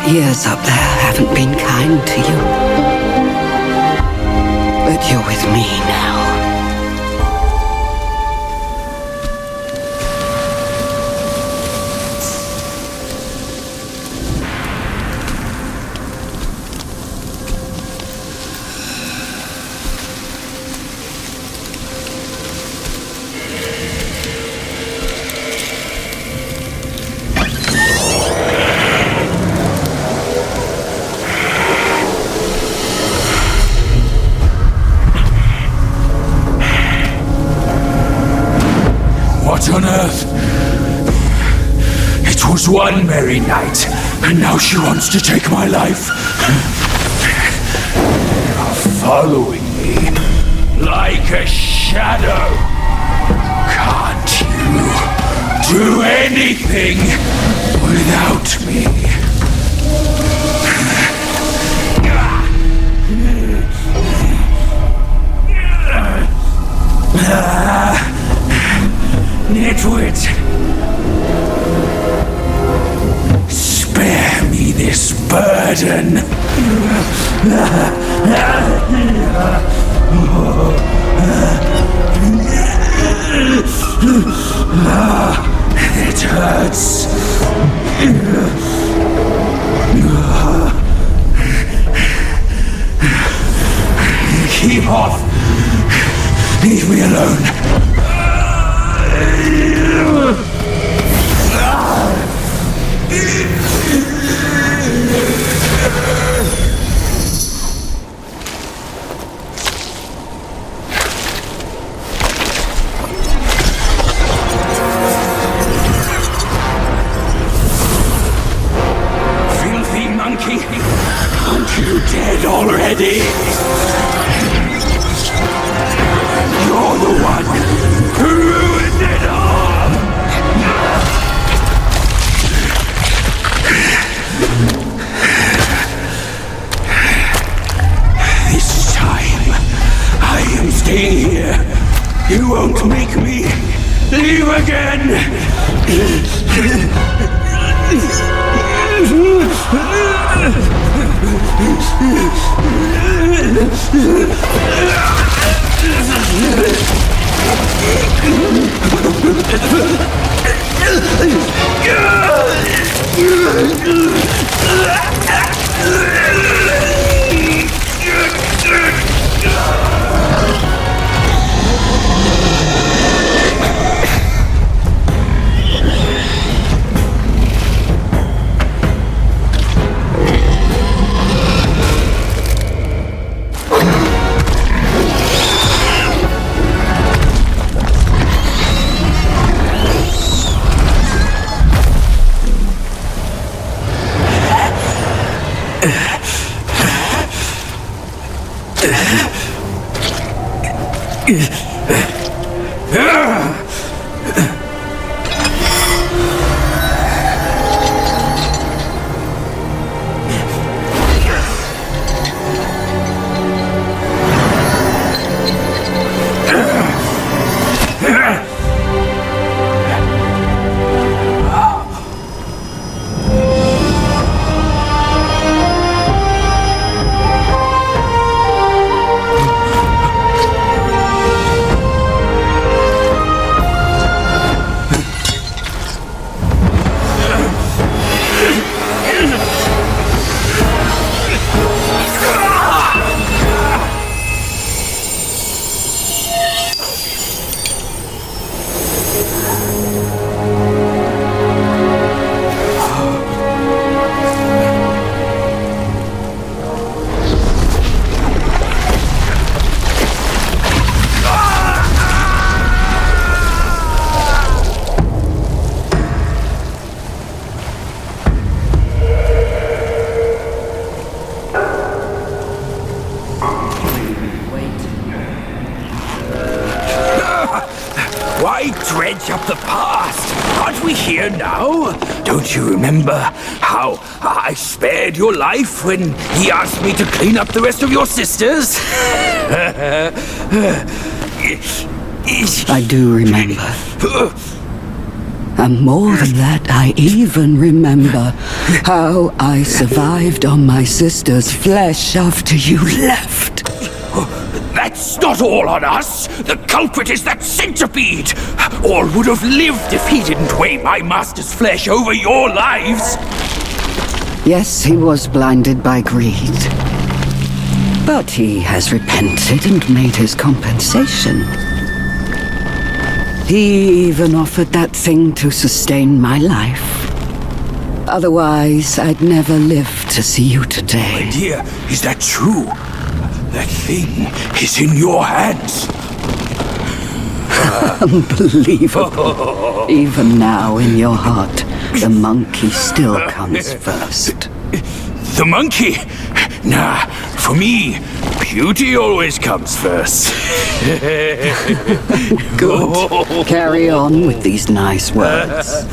Speaker 16: Years up there haven't been kind to you.
Speaker 17: You're with me now.
Speaker 8: What on earth? It was one merry night, and now she wants to take my life. You're following me like a shadow. Can't you do anything without me? Nitwit! Spare me this burden! It hurts! Keep off! Leave me alone! Filthy monkey! Aren't you dead already? You're the one who ruined it all! This time, I am staying here. You won't make me leave again!
Speaker 13: Why dredge up the past? Aren't we here now? Don't you remember how I spared your life when he asked me to clean up the rest of your sisters?
Speaker 17: I do remember. And more than that, I even remember how I survived on my sister's flesh after you left.
Speaker 13: That's not all on us. The culprit is that centipede. All would have lived if he didn't weigh my master's flesh over your lives.
Speaker 17: Yes, he was blinded by greed. But he has repented and made his compensation. He even offered that thing to sustain my life. Otherwise, I'd never live to see you today.
Speaker 13: My dear, is that true? That thing is in your hands.
Speaker 17: Unbelievable. Even now, in your heart, the monkey still comes first.
Speaker 13: The monkey? Nah, for me, beauty always comes first.
Speaker 17: Good. Carry on with these nice words.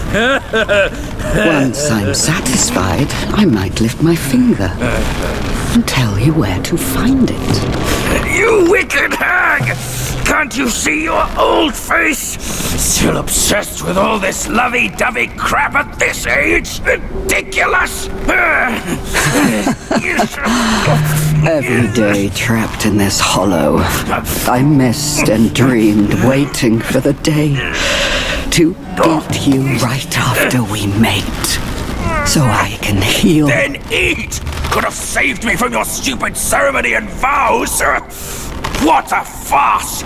Speaker 17: Once I'm satisfied, I might lift my finger and tell you where to find it.
Speaker 13: You wicked hag! Can't you see your old face? Still obsessed with all this lovey-dovey crap at this age? Ridiculous!
Speaker 17: Every day trapped in this hollow, I missed and dreamed, waiting for the day to eat you right after we mate, so I can heal.
Speaker 13: Then eat! Could have saved me from your stupid ceremony and vows! What a farce!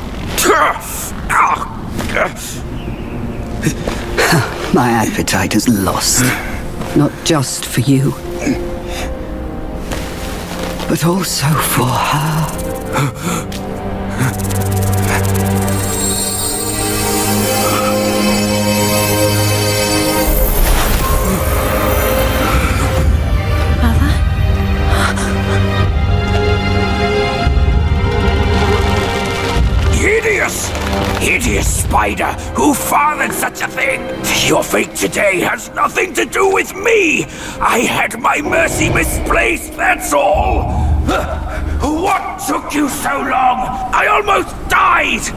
Speaker 17: My appetite is lost, not just for you, but also for her.
Speaker 13: Hideous spider! Who fathered such a thing? Your fate today has nothing to do with me! I had my mercy misplaced, that's all! What took you so long? I almost died!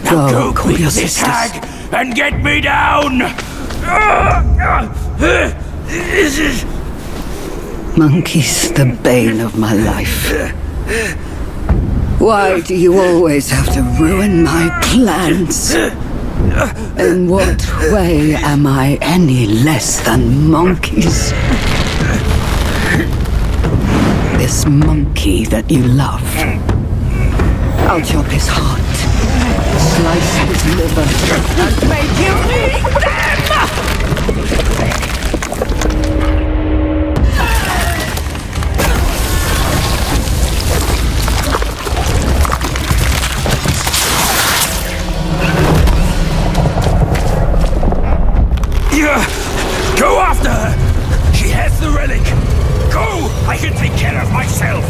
Speaker 13: Now go quick, this hag, and get me down!
Speaker 17: Monkey's the bane of my life. Why do you always have to ruin my plans? In what way am I any less than monkeys? This monkey that you love, I'll chop his heart, slice his liver, and make you eat them!
Speaker 13: Go after her! She has the relic! Go! I can take care of myself!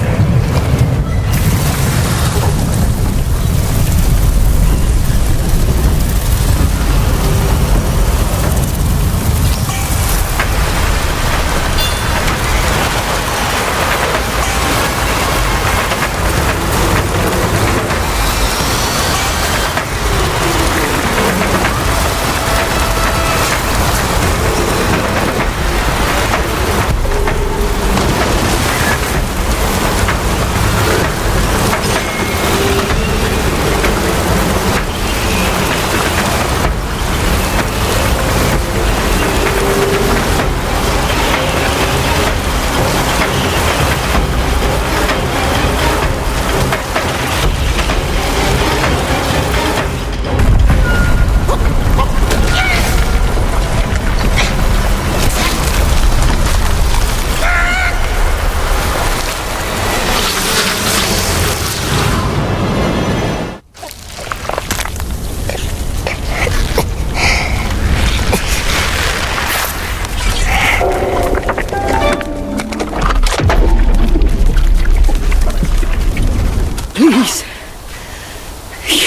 Speaker 17: Please,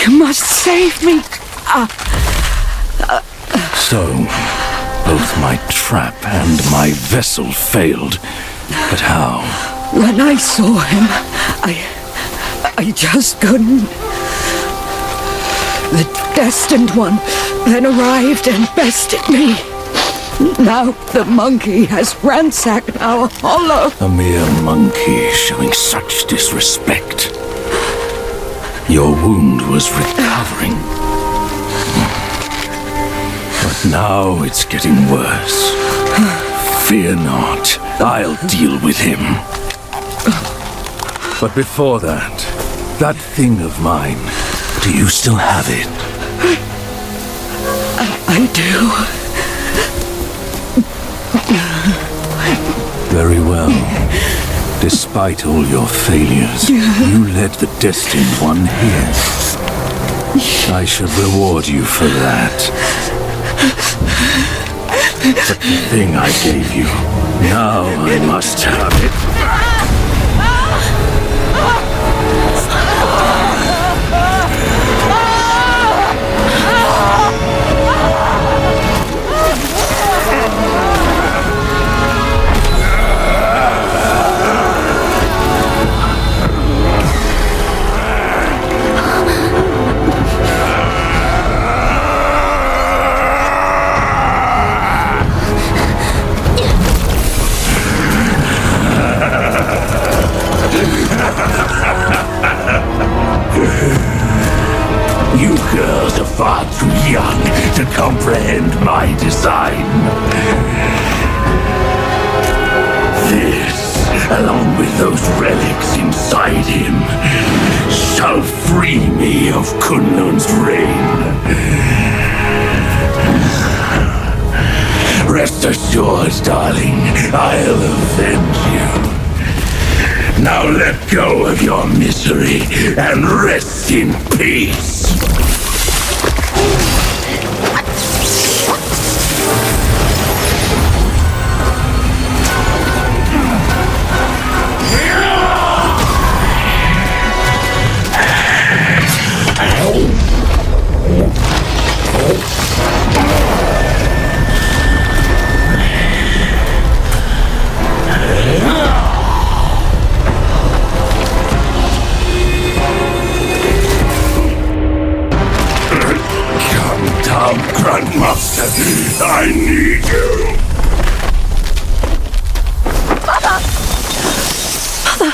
Speaker 17: you must save me.
Speaker 18: So, both my trap and my vessel failed. But how?
Speaker 17: When I saw him, I just couldn't. The Destined One then arrived and bested me. Now the monkey has ransacked our hollow.
Speaker 18: A mere monkey showing such disrespect. Your wound was recovering. But now it's getting worse. Fear not, I'll deal with him. But before that thing of mine, do you still have it?
Speaker 17: I do.
Speaker 18: Very well. Despite all your failures, you led the Destined One here. I should reward you for that. But the thing I gave you, now I must have it. You girls are far too young to comprehend my design. This, along with those relics inside him, shall free me of Kunlun's reign. Rest assured, darling, I'll avenge you. Now let go of your misery and rest in peace. Grandmaster, I need you!
Speaker 10: Mother! Mother!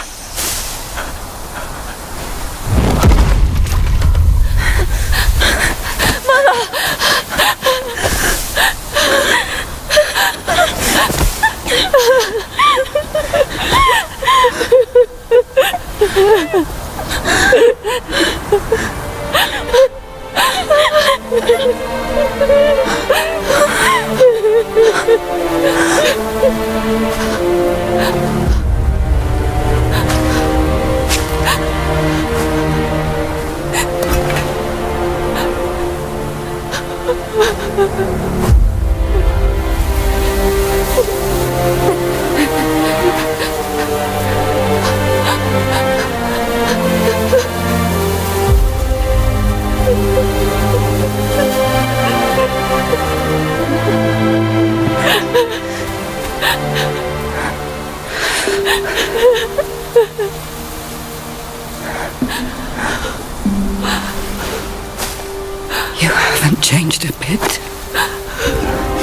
Speaker 17: You haven't changed a bit.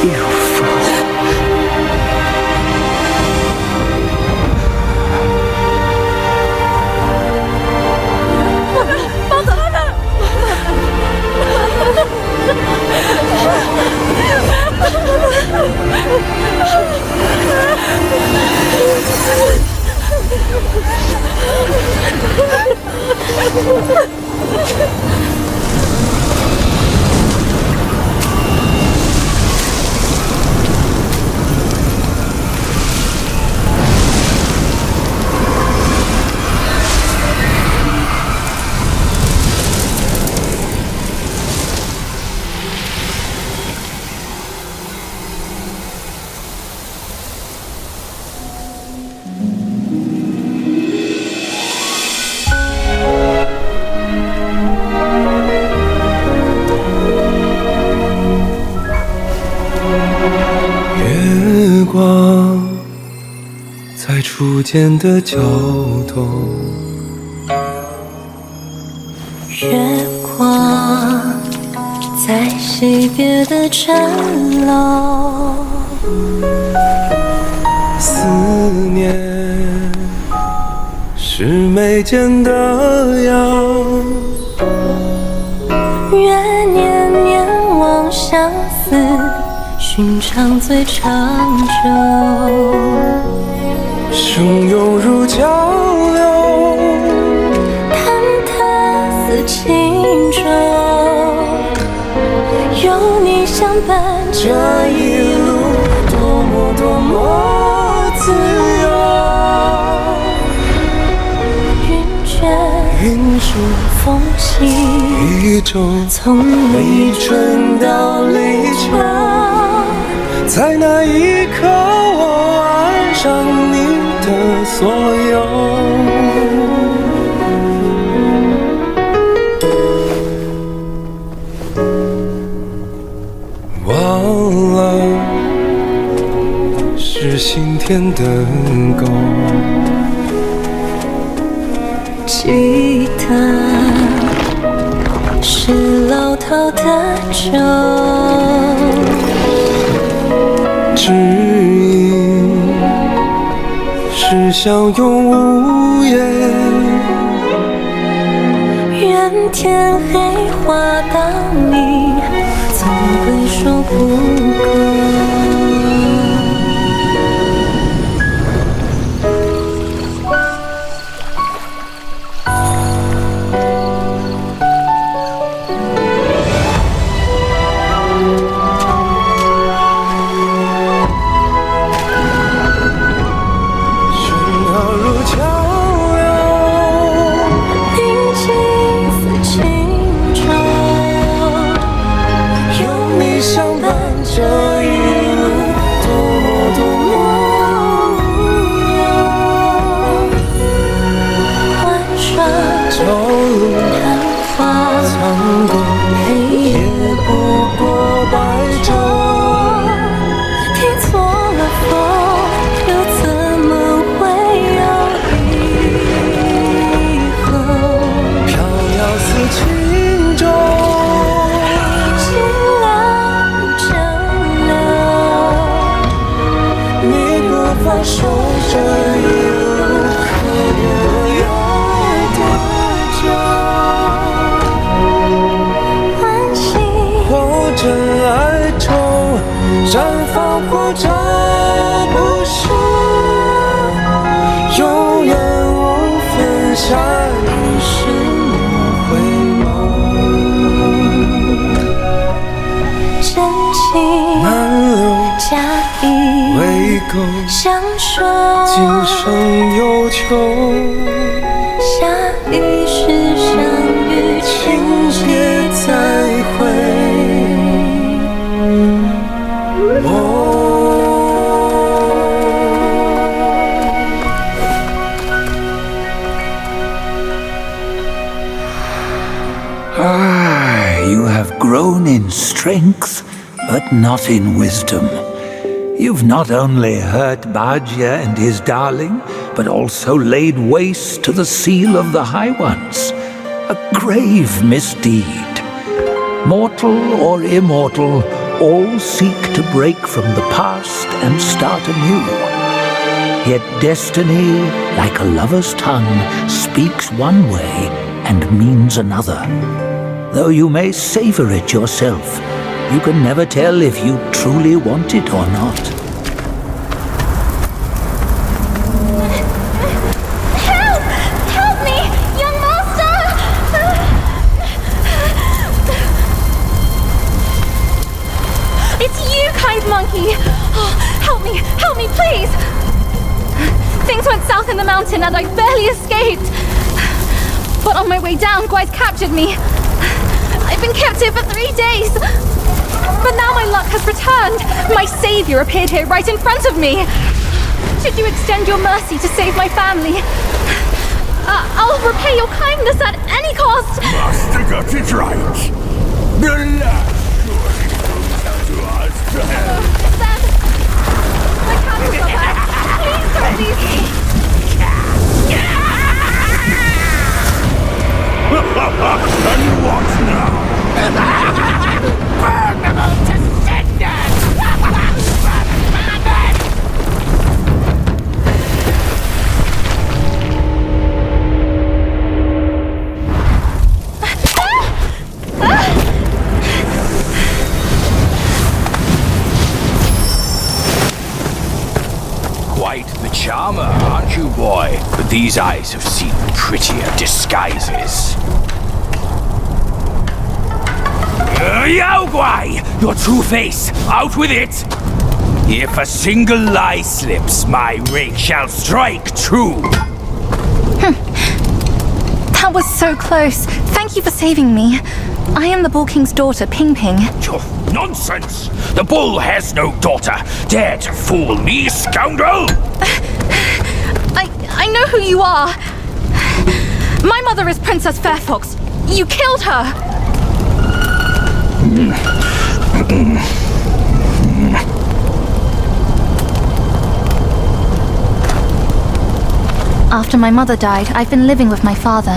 Speaker 17: You fool.
Speaker 19: 初见的角动，
Speaker 20: 月光在惜别的城楼，
Speaker 19: 思念是眉间的阳。
Speaker 20: 愿年年望相思，寻常最长久。
Speaker 19: 汹涌如交流，
Speaker 20: 忐忑似轻舟，有你相伴，这一路多么多么自由。
Speaker 19: 云住
Speaker 20: 风起，
Speaker 19: 雨中，
Speaker 20: 从立春到立秋，
Speaker 19: 在那一刻，我爱上你的所有。忘了是心田的狗，
Speaker 20: 记得是老套的酒，
Speaker 19: 指引是相拥无言。
Speaker 20: 愿天黑花当你，总会说不够。相守，
Speaker 19: 今生有求，
Speaker 20: 下一世相遇，
Speaker 19: 情节再会。
Speaker 14: You have grown in strength, but not in wisdom. You've not only hurt Bajia and his darling, but also laid waste to the seal of the High Ones. A grave misdeed. Mortal or immortal, all seek to break from the past and start anew. Yet destiny, like a lover's tongue, speaks one way and means another. Though you may savor it yourself, you can never tell if you truly want it or not.
Speaker 12: Help! Help me! Young master! It's you, kind monkey! Oh, help me, please! Things went south in the mountain and I barely escaped. But on my way down, Guides captured me. I've been kept here for 3 days. But now my luck has returned. My savior appeared here right in front of me. Should you extend your mercy to save my family, I'll repay your kindness at any cost.
Speaker 8: Master got it right. The last surely comes down to us.
Speaker 12: Then, my candles are back. Please don't leave me.
Speaker 8: And what now? Burn them all to cinders!
Speaker 13: These eyes have seen prettier disguises. Yao Guai! Your true face! Out with it! If a single lie slips, my rake shall strike true!
Speaker 21: That was so close. Thank you for saving me. I am the Bull King's daughter, Ping Ping.
Speaker 13: Nonsense! The bull has no daughter! Dare to fool me, scoundrel!
Speaker 21: I know who you are. My mother is Princess Fairfox. You killed her. After my mother died, I've been living with my father.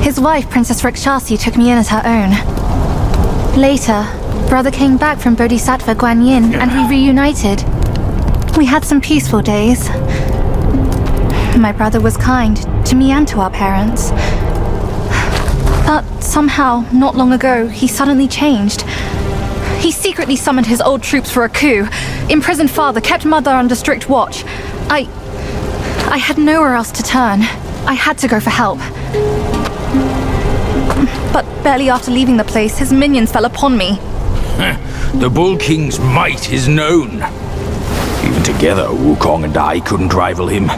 Speaker 21: His wife, Princess Rakshasi, took me in as her own. Later, brother came back from Bodhisattva Guanyin and we reunited. We had some peaceful days. My brother was kind to me and to our parents. But somehow, not long ago, he suddenly changed. He secretly summoned his old troops for a coup, imprisoned father, kept mother under strict watch. I had nowhere else to turn. I had to go for help. But barely after leaving the place, his minions fell upon me.
Speaker 13: The Bull King's might is known. Even together, Wukong and I couldn't rival him.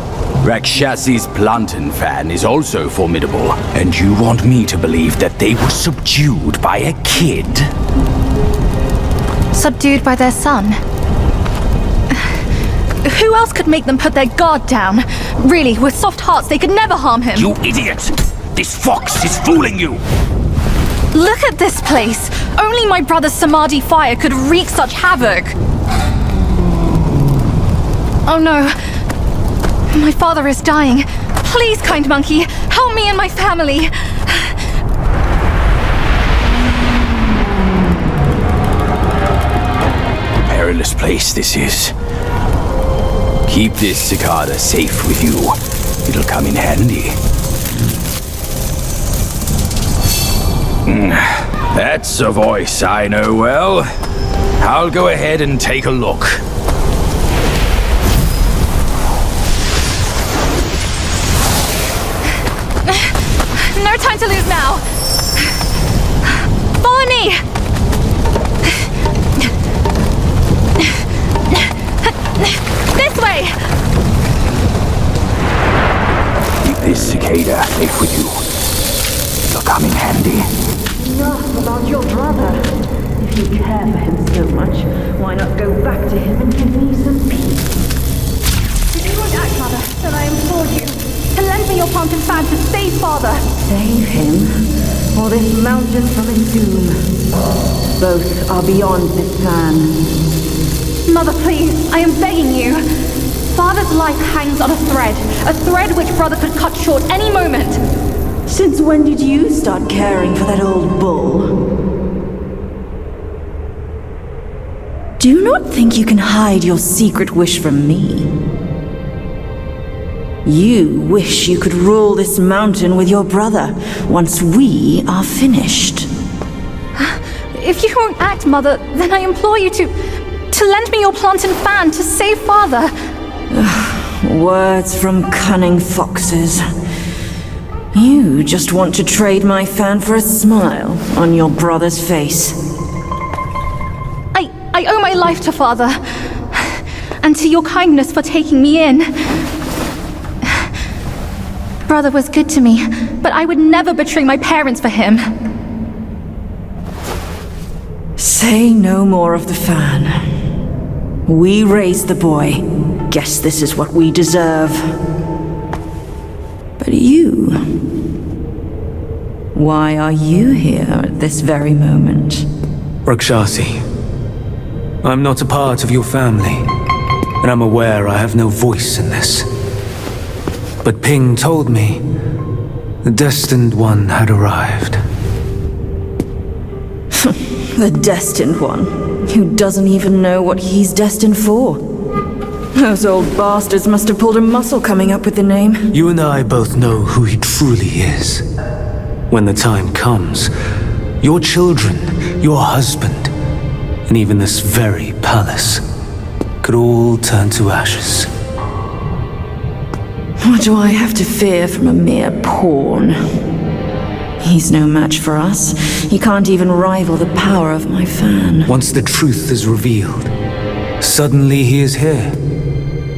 Speaker 13: Rakshasi's plantain fan is also formidable, and you want me to believe that they were subdued by a kid?
Speaker 21: Subdued by their son? Who else could make them put their guard down? Really, with soft hearts, they could never harm him.
Speaker 13: You idiot! This fox is fooling you!
Speaker 21: Look at this place! Only my brother's Samadhi fire could wreak such havoc! Oh no. My father is dying. Please, kind monkey, help me and my family.
Speaker 13: Perilous place this is. Keep this cicada safe with you. It'll come in handy. That's a voice I know well. I'll go ahead and take a look.
Speaker 21: No time to lose now. Follow me. This way.
Speaker 13: Keep this cicada safe with you. It'll come in handy.
Speaker 10: Enough about your brother. If you care for him so much, why not go back to him and give me some peace? If you won't act, Mother, then I implore you to lend me your plantain fan to save Father. Save him, or this mountain from its doom. Both are beyond this plan. Mother, please, I am begging you. Father's life hangs on a thread which brother could cut short any moment. Since when did you start caring for that old bull? Do not think you can hide your secret wish from me. You wish you could rule this mountain with your brother once we are finished.
Speaker 21: If you won't act, Mother, then I implore you to lend me your plantain fan to save Father.
Speaker 10: Words from cunning foxes. You just want to trade my fan for a smile on your brother's face.
Speaker 21: I owe my life to Father, and to your kindness for taking me in. Brother was good to me, but I would never betray my parents for him.
Speaker 10: Say no more of the fan. We raised the boy. Guess this is what we deserve. But you... why are you here at this very moment?
Speaker 19: Rakshasi, I'm not a part of your family, and I'm aware I have no voice in this. But Ping told me the Destined One had arrived.
Speaker 10: The Destined One, who doesn't even know what he's destined for. Those old bastards must have pulled a muscle coming up with the name.
Speaker 19: You and I both know who he truly is. When the time comes, your children, your husband, and even this very palace could all turn to ashes.
Speaker 10: What do I have to fear from a mere pawn? He's no match for us. He can't even rival the power of my fan.
Speaker 19: Once the truth is revealed, suddenly he is here.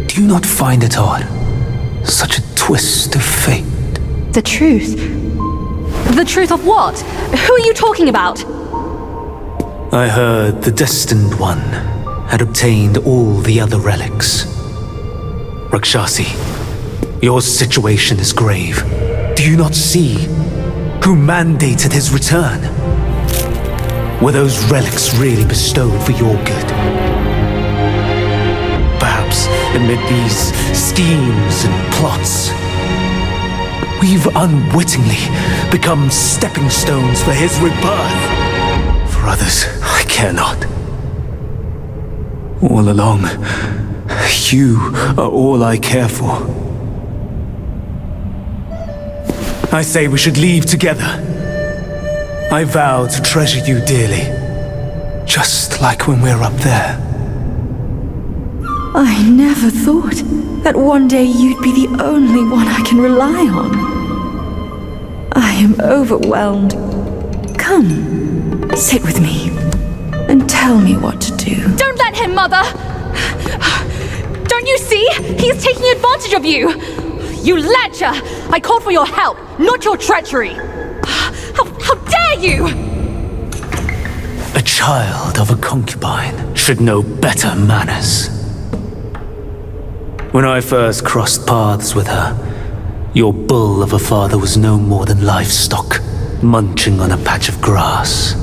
Speaker 19: Do you not find it odd? Such a twist of fate.
Speaker 2: The truth? The truth of what? Who are you talking about?
Speaker 19: I heard the Destined One had obtained all the other relics. Rakshasi, your situation is grave. Do you not see who mandated his return? Were those relics really bestowed for your good? Perhaps amid these schemes and plots, we've unwittingly become stepping stones for his rebirth. For others, I care not. All along, you are all I care for. I say we should leave together. I vow to treasure you dearly, just like when we're up there.
Speaker 10: I never thought that one day you'd be the only one I can rely on. I am overwhelmed. Come, sit with me and tell me what to do.
Speaker 2: Don't let him, Mother! Don't you see? He's taking advantage of you! You lecher! I called for your help, not your treachery! How dare you!
Speaker 19: A child of a concubine should know better manners. When I first crossed paths with her, your bull of a father was no more than livestock, munching on a patch of grass.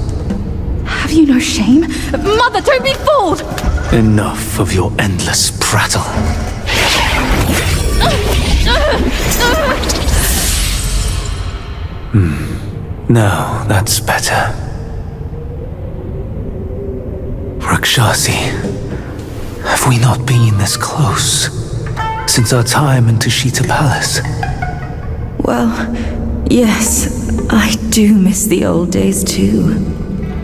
Speaker 2: Have you no shame? Mother, don't be fooled!
Speaker 19: Enough of your endless prattle. Now that's better. Rakshasi, have we not been this close since our time in Tushita Palace?
Speaker 10: Well, yes, I do miss the old days too.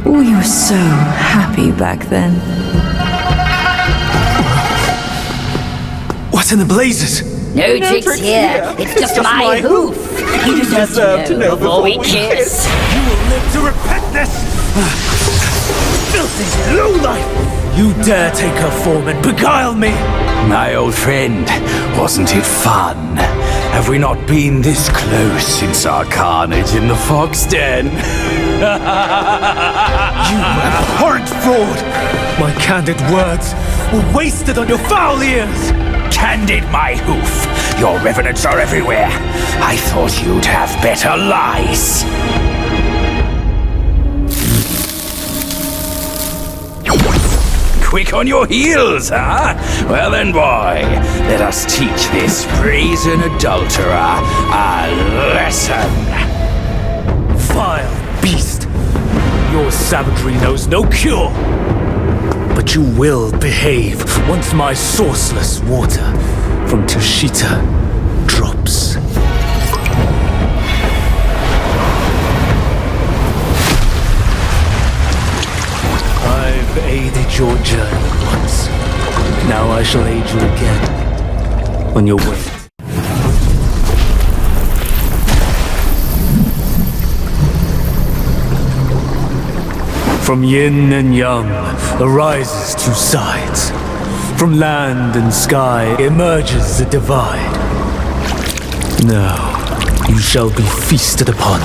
Speaker 10: We were so happy back then.
Speaker 19: What in the blazes?
Speaker 22: No tricks here. It's just my hoof. You deserve to know before we kiss.
Speaker 19: You will live to repent this! Filthy lowlife! You dare take her form and beguile me!
Speaker 3: My old friend, wasn't it fun? Have we not been this close since our carnage in the fox den?
Speaker 19: You abhorrent fraud! My candid words were wasted on your foul ears!
Speaker 3: Candid, my hoof. Your revenants are everywhere. I thought you'd have better lies. Quick on your heels, huh? Well then, boy, let us teach this brazen adulterer a lesson.
Speaker 19: Vile beast! Your savagery knows no cure. But you will behave once my sourceless water from Tushita drops. I've aided your journey once. Now I shall aid you again on your way. From yin and yang arises two sides. From land and sky emerges a divide. Now you shall be feasted upon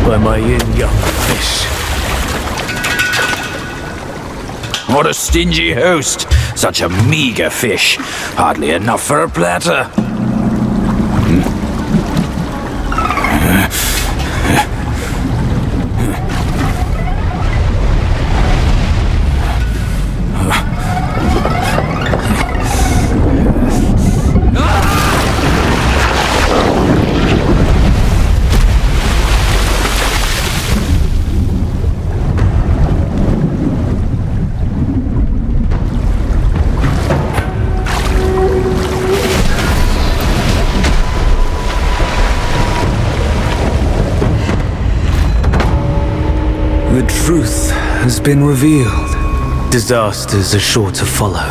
Speaker 19: by my yin-yang fish.
Speaker 3: What a stingy host. Such a meager fish. Hardly enough for a platter.
Speaker 19: The truth has been revealed. Disasters are sure to follow.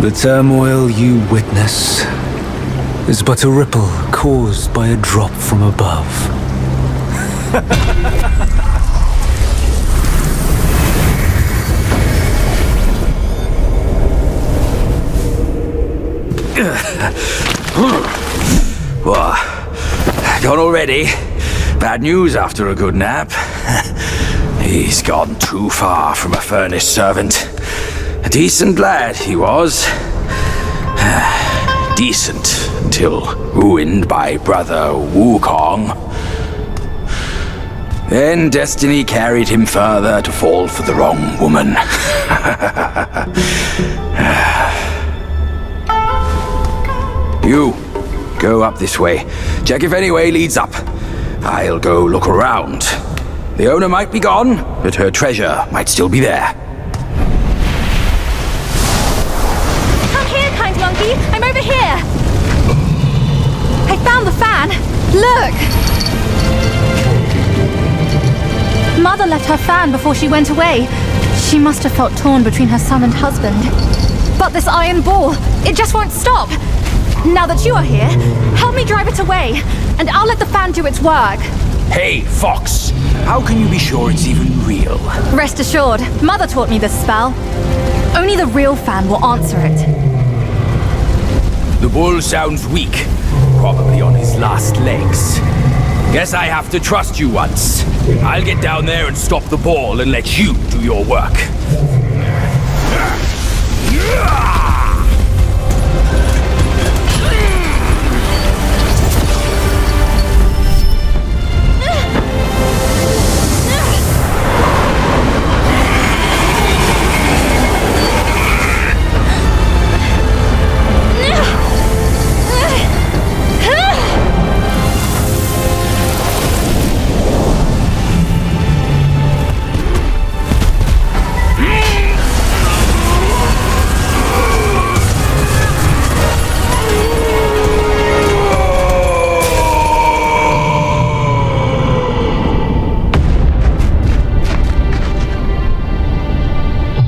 Speaker 19: The turmoil you witness is but a ripple caused by a drop from above.
Speaker 13: What? Gone already? Bad news after a good nap. He's gone too far from a furnace servant. A decent lad he was. Decent until ruined by brother Wukong. Then destiny carried him further to fall for the wrong woman. You, go up this way. Check if any way leads up. I'll go look around. The owner might be gone, but her treasure might still be there.
Speaker 2: Come here, kind monkey. I'm over here. I found the fan. Look.
Speaker 21: Mother left her fan before she went away. She must have felt torn between her son and husband.
Speaker 2: But this iron ball, it just won't stop. Now that you are here, help me drive it away, and I'll let the fan do its work.
Speaker 13: Hey, Fox! How can you be sure it's even real?
Speaker 2: Rest assured, Mother taught me this spell. Only the real fan will answer it.
Speaker 13: The bull sounds weak. Probably on his last legs. Guess I have to trust you once. I'll get down there and stop the ball and let you do your work.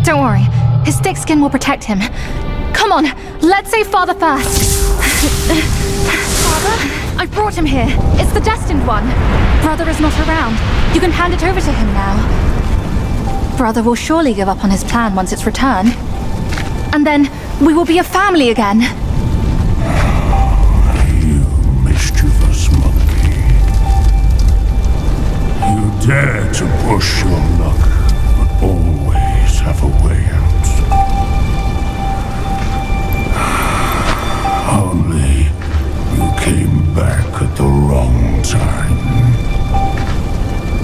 Speaker 21: Don't worry, his thick skin will protect him.
Speaker 2: Come on, let's save Father first.
Speaker 21: Father? I've brought him here. It's the Destined One. Brother is not around. You can hand it over to him now. Brother will surely give up on his plan once it's returned. And then we will be a family again.
Speaker 8: You mischievous monkey. You dare to push your luck, but always have a way out. Only you came back at the wrong time.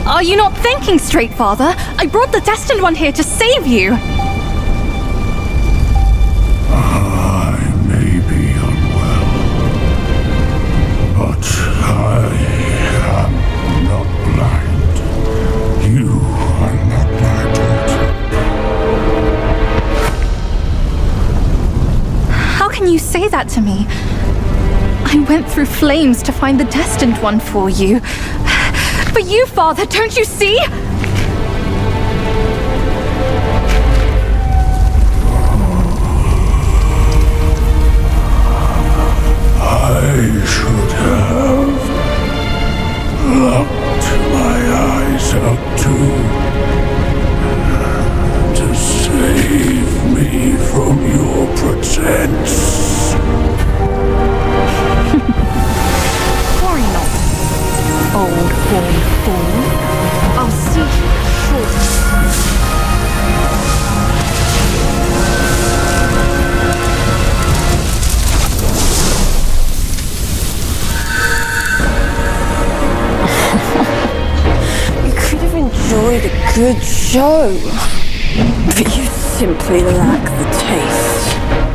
Speaker 2: Are you not thinking straight, Father? I brought the Destined One here to save you.
Speaker 8: I may be unwell, but I am not blind. You are not my daughter.
Speaker 2: How can you say that to me? I went through flames to find the Destined One for you. But you, Father, don't you see?
Speaker 8: I should have locked my eyes out to save me from your pretense.
Speaker 2: Worry not, old horn fool. I'll see you shortly.
Speaker 10: You could have enjoyed a good show, but you simply lack the taste.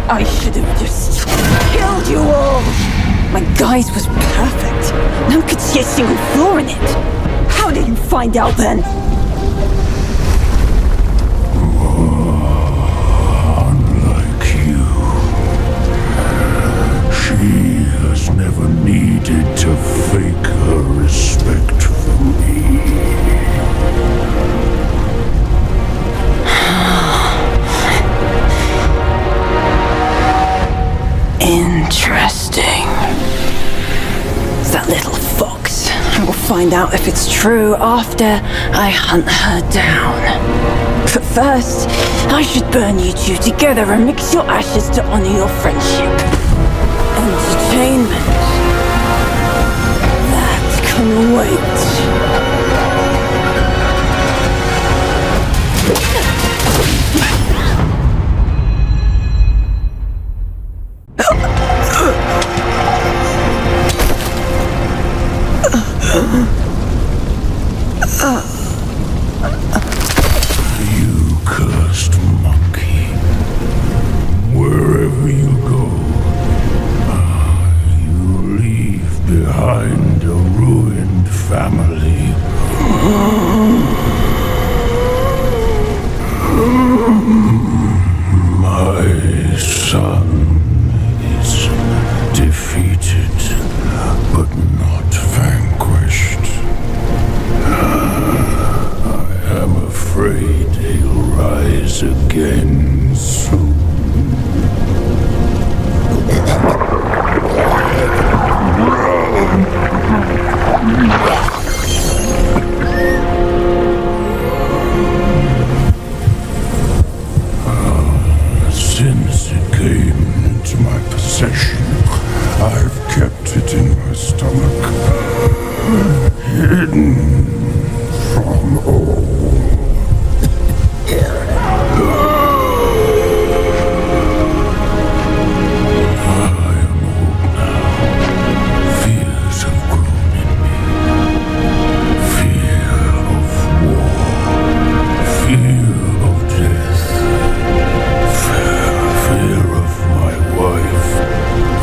Speaker 10: I should have just killed you all. My guise was perfect. No one could see a single flaw in it. How did you find out then?
Speaker 8: Unlike you, she has never needed to fake her respect for me.
Speaker 10: find out if it's true after I hunt her down. But first, I should burn you two together and mix your ashes to honor your friendship. Entertainment. That can wait.
Speaker 8: You cursed monkey. Wherever you go, you leave behind a ruined family. My son is defeated, but not vanquished. I am afraid he'll rise again soon. Since it came into my possession, I've kept it in my stomach, hidden from all. I am old now. Fears have grown in me. Fear of war. Fear of death. Fear of my wife.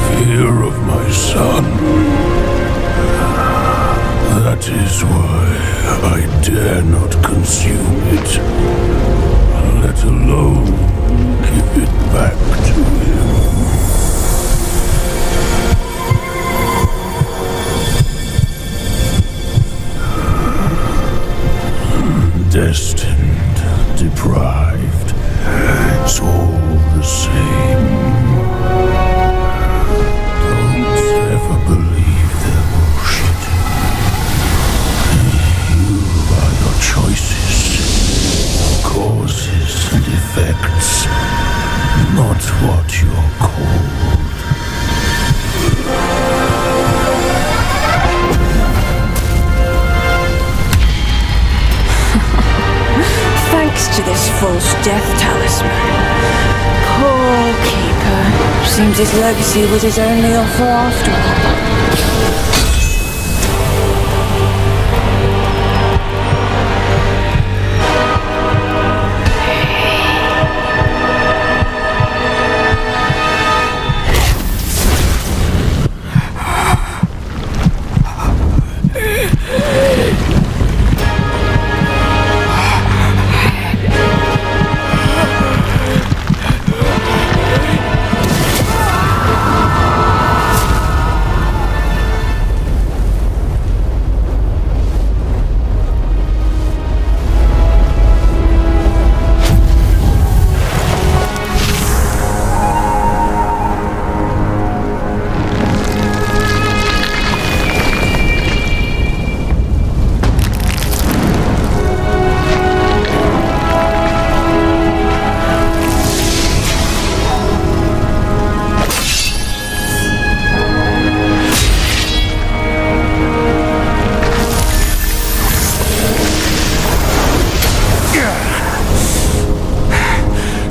Speaker 8: Fear of my son. That is why I dare not consume it, let alone give it back to him. Destined, deprived, it's all the same. Don't ever believe their bullshit. You are your choices, causes and effects, not what you're called.
Speaker 10: Thanks to this false death talisman. Poor keeper. Seems his legacy was his only offer after all.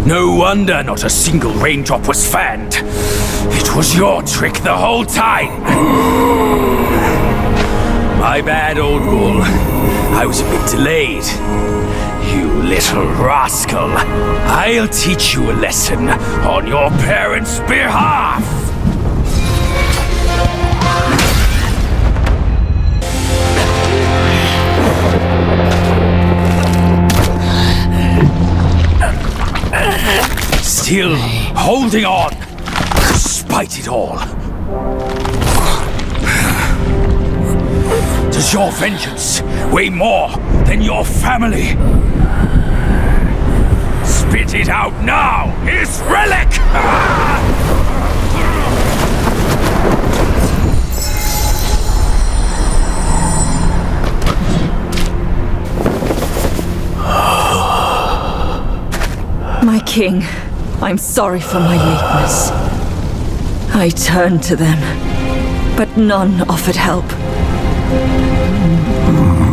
Speaker 13: No wonder not a single raindrop was fanned. It was your trick the whole time. My bad, old bull. I was a bit delayed. You little rascal. I'll teach you a lesson on your parents' behalf. Still holding on, despite it all. Does your vengeance weigh more than your family? Spit it out now, his relic!
Speaker 10: My king, I'm sorry for my lateness. I turned to them, but none offered help.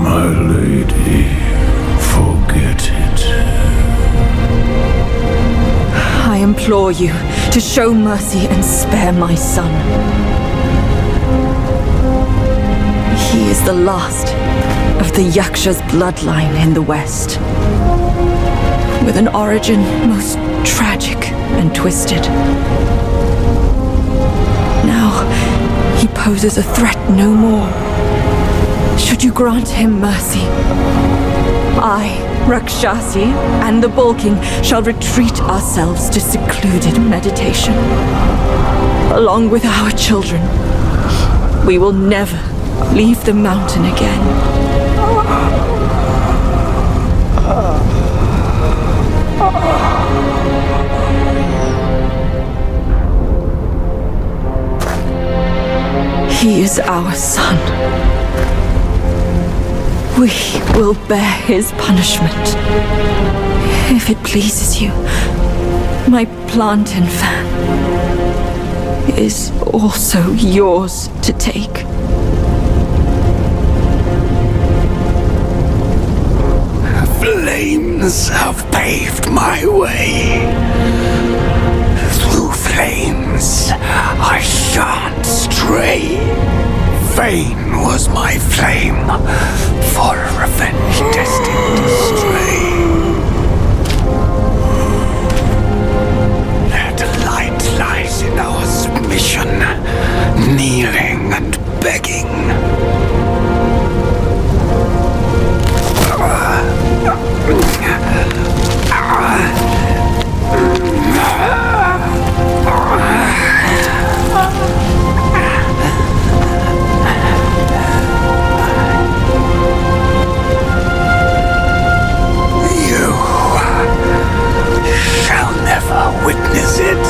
Speaker 18: My lady, forget it.
Speaker 10: I implore you to show mercy and spare my son. He is the last of the Yaksha's bloodline in the West, with an origin most tragic and twisted. Now, he poses a threat no more. Should you grant him mercy, I, Rakshasi, and the Bull King shall retreat ourselves to secluded meditation. Along with our children, we will never leave the mountain again. He is our son. We will bear his punishment. If it pleases you, my plantain fan is also yours to take.
Speaker 3: Flames have paved my way. Through flames, I shan't stray. Vain was my flame, for revenge destined to stray. Their delight lies in our submission, kneeling and begging. Witness it.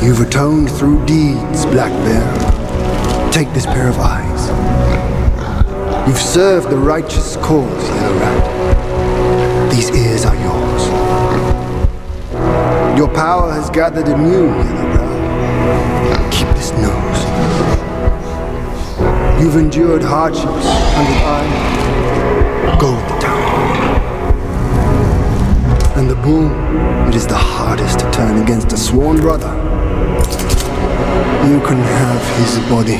Speaker 1: You've atoned through deeds, Black Bear. Take this pair of eyes. You've served the righteous cause, Yellow Rat. These ears are yours. Your power has gathered in you, Yellow Brow. Keep this nose. You've endured hardships under iron. Go with the town. And the bull, it is the hardest to turn against a sworn brother. You can have his body.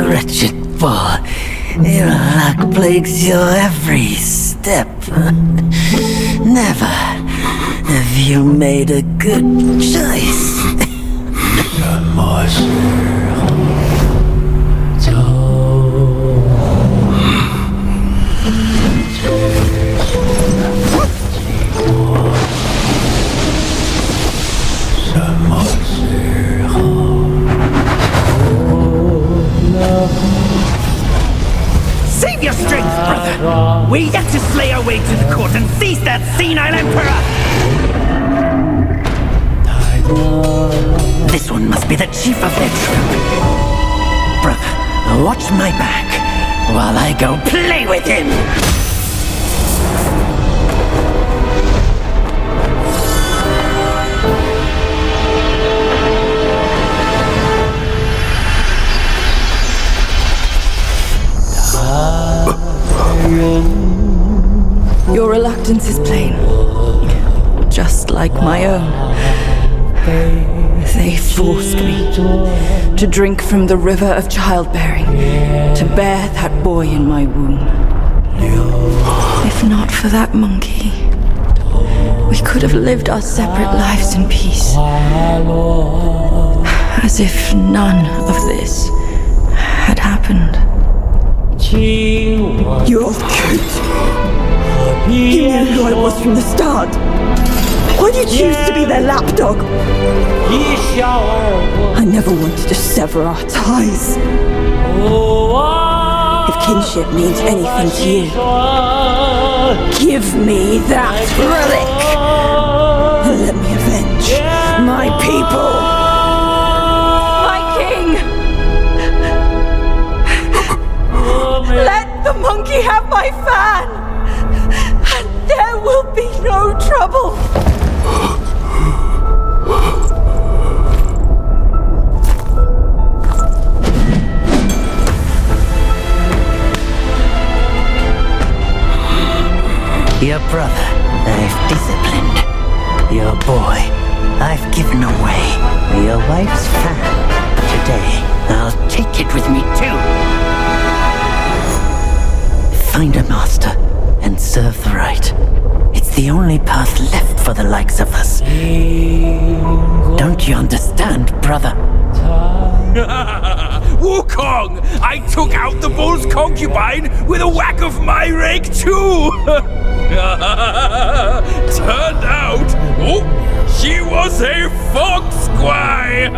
Speaker 22: Wretched bull, your luck plagues your every step. Never have you made a good choice.
Speaker 9: Save your strength, brother! We yet to slay our way to the court and seize that senile emperor! This one must be the chief of their troop. Brother, watch my back while I go play with him!
Speaker 16: Your reluctance is plain, just like my own. They forced me to drink from the river of childbearing, to bear that boy in my womb. If not for that monkey, we could have lived our separate lives in peace. As if none of this had happened.
Speaker 10: You old coot! You knew who I was from the start! Why do you choose to be their lapdog? I never wanted to sever our ties. If kinship means anything to you, give me that relic and let me avenge my people.
Speaker 16: My king! Let the monkey have my fan, and there will be no trouble.
Speaker 9: Your brother, I've disciplined. Your boy, I've given away. Your wife's fan. Today, I'll take it with me too. Find a master and serve the right. It's the only path left for the likes of us. Don't you understand, brother?
Speaker 13: Wukong! I took out the bull's concubine with a whack of my rake too! Turned out, she was a fox squire!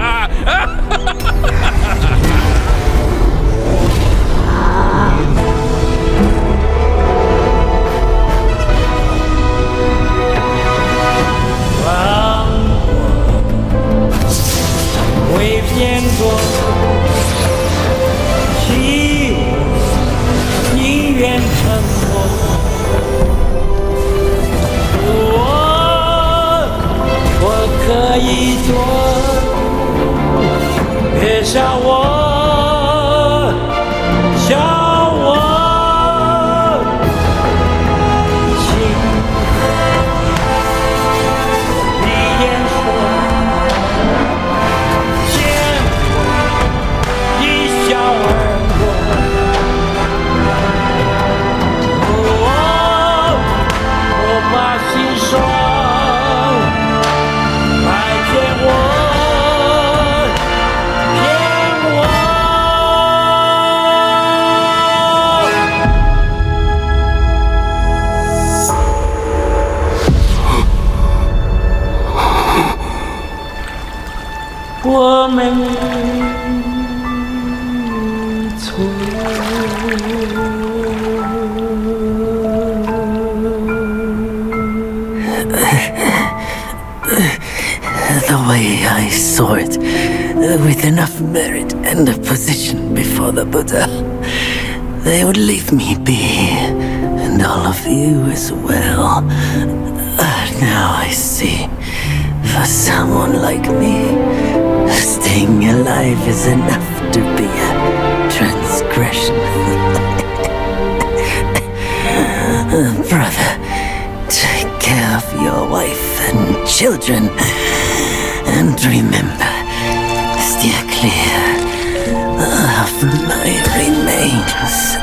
Speaker 9: The way I saw it, with enough merit and a position before the Buddha, they would leave me be, and all of you as well. Now I see, for someone like me, staying alive is enough to be a transgression. Brother, take care of your wife and children. And remember, steer clear of my remains.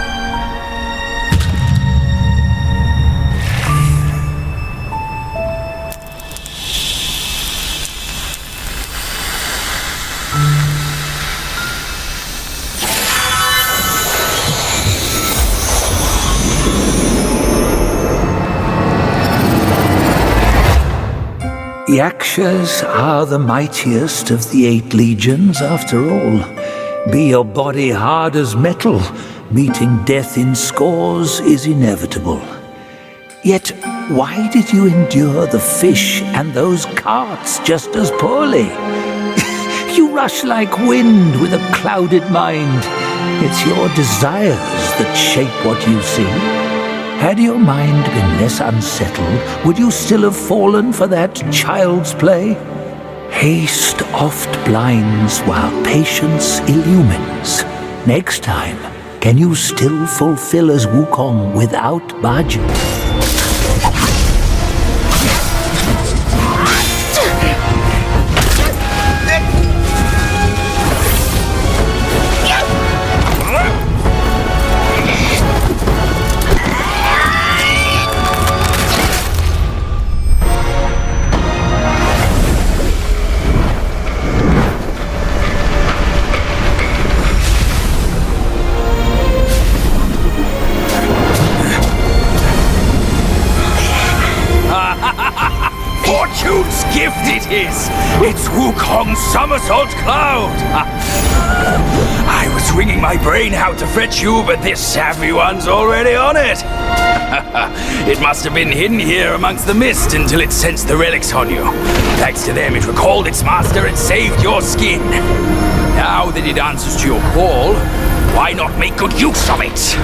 Speaker 14: Yakshas are the mightiest of the 8 legions, after all. Be your body hard as metal, meeting death in scores is inevitable. Yet, why did you endure the fish and those carts just as poorly? You rush like wind with a clouded mind. It's your desires that shape what you see. Had your mind been less unsettled, would you still have fallen for that child's play? Haste oft blinds while patience illumines. Next time, can you still fulfill as Wukong without Bajie?
Speaker 13: Fortune's gift it is! It's Wukong's somersault cloud! I was wringing my brain how to fetch you, but this savvy one's already on it! It must have been hidden here amongst the mist until it sensed the relics on you. Thanks to them, it recalled its master and saved your skin. Now that it answers to your call, why not make good use of it?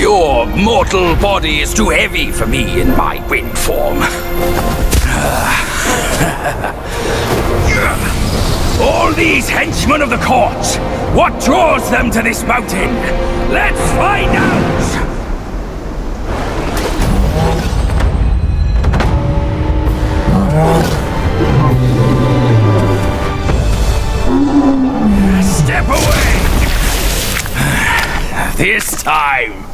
Speaker 13: Your mortal body is too heavy for me in my wind form. All these henchmen of the court, what draws them to this mountain? Let's find out! Step away! This time,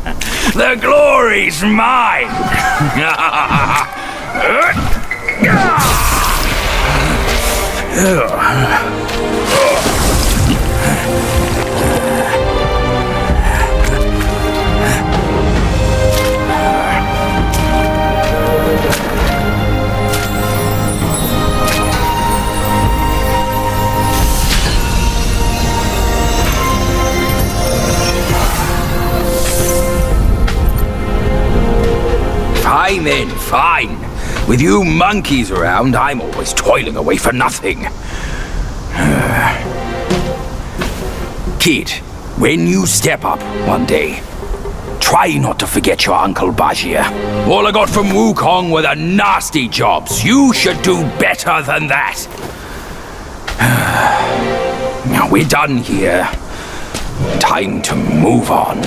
Speaker 13: the glory's mine! Fine then, fine. With you monkeys around, I'm always toiling away for nothing. Kid, when you step up one day, try not to forget your Uncle Bajie. All I got from Wukong were the nasty jobs. You should do better than that. Now we're done here. Time to move on.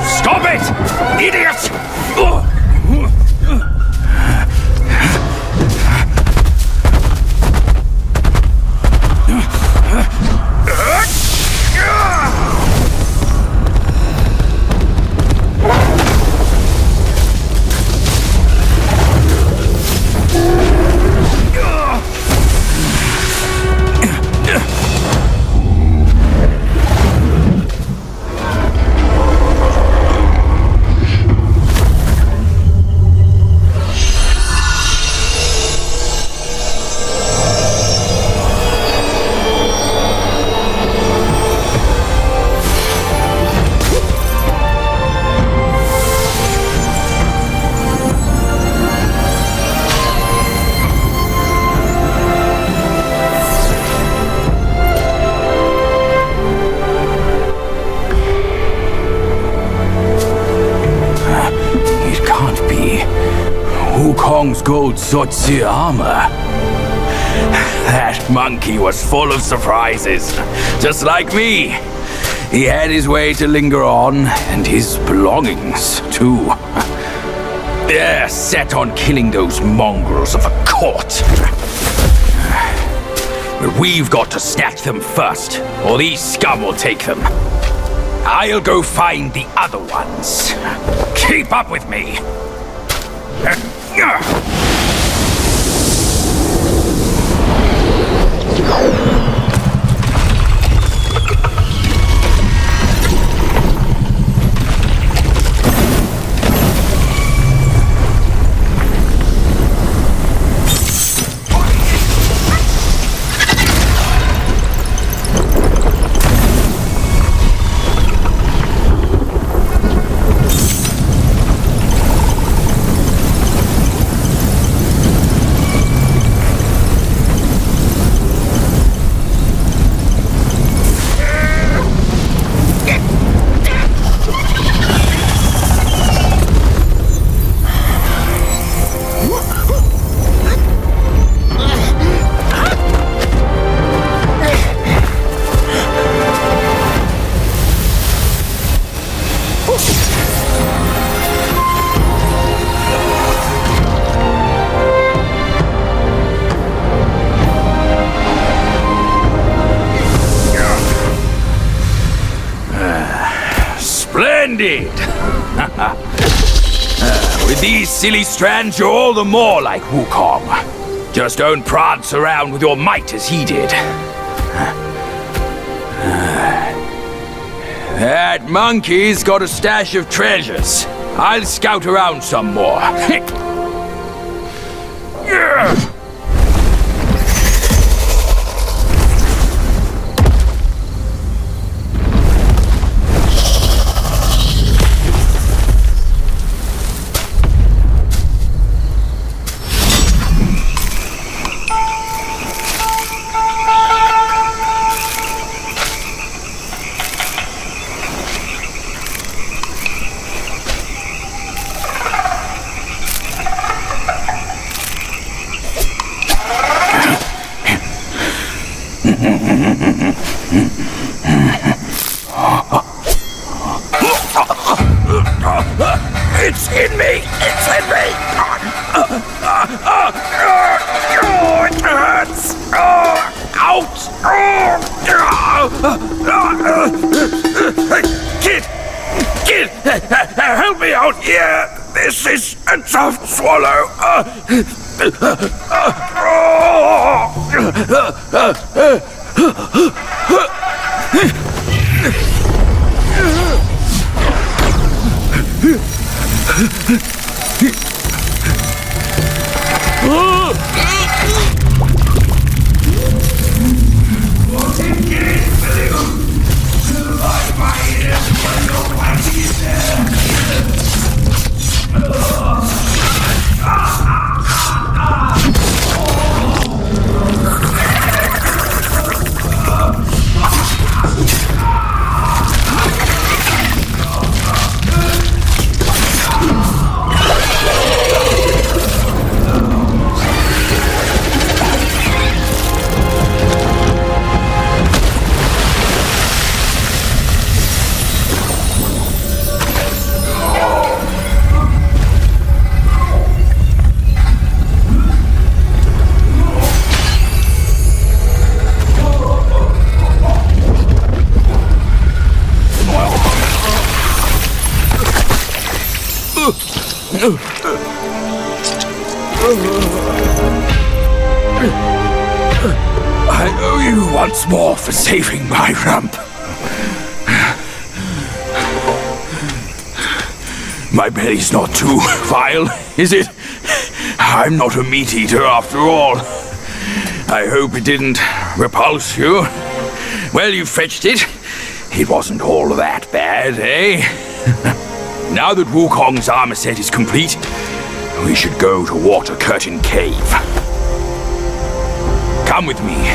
Speaker 13: Stop it! Idiot! Wukong's gold Zotzi armor. That monkey was full of surprises, just like me. He had his way to linger on, and his belongings, too. They're set on killing those mongrels of the court. But we've got to snatch them first, or these scum will take them. I'll go find the other ones. Keep up with me. Splendid! With these silly strands, you're all the more like Wukong. Just don't prance around with your might as he did. That monkey's got a stash of treasures. I'll scout around some more.
Speaker 3: It's in me! It's in me! It hurts! Out! Kid! Help me out here! This is a tough swallow! I owe you once more for saving my rump. My belly's not too vile, is it? I'm not a meat eater after all. I hope it didn't repulse you. Well, you fetched it. It wasn't all that bad, eh? Now that Wukong's armor set is complete, we should go to Water Curtain Cave. Come with me.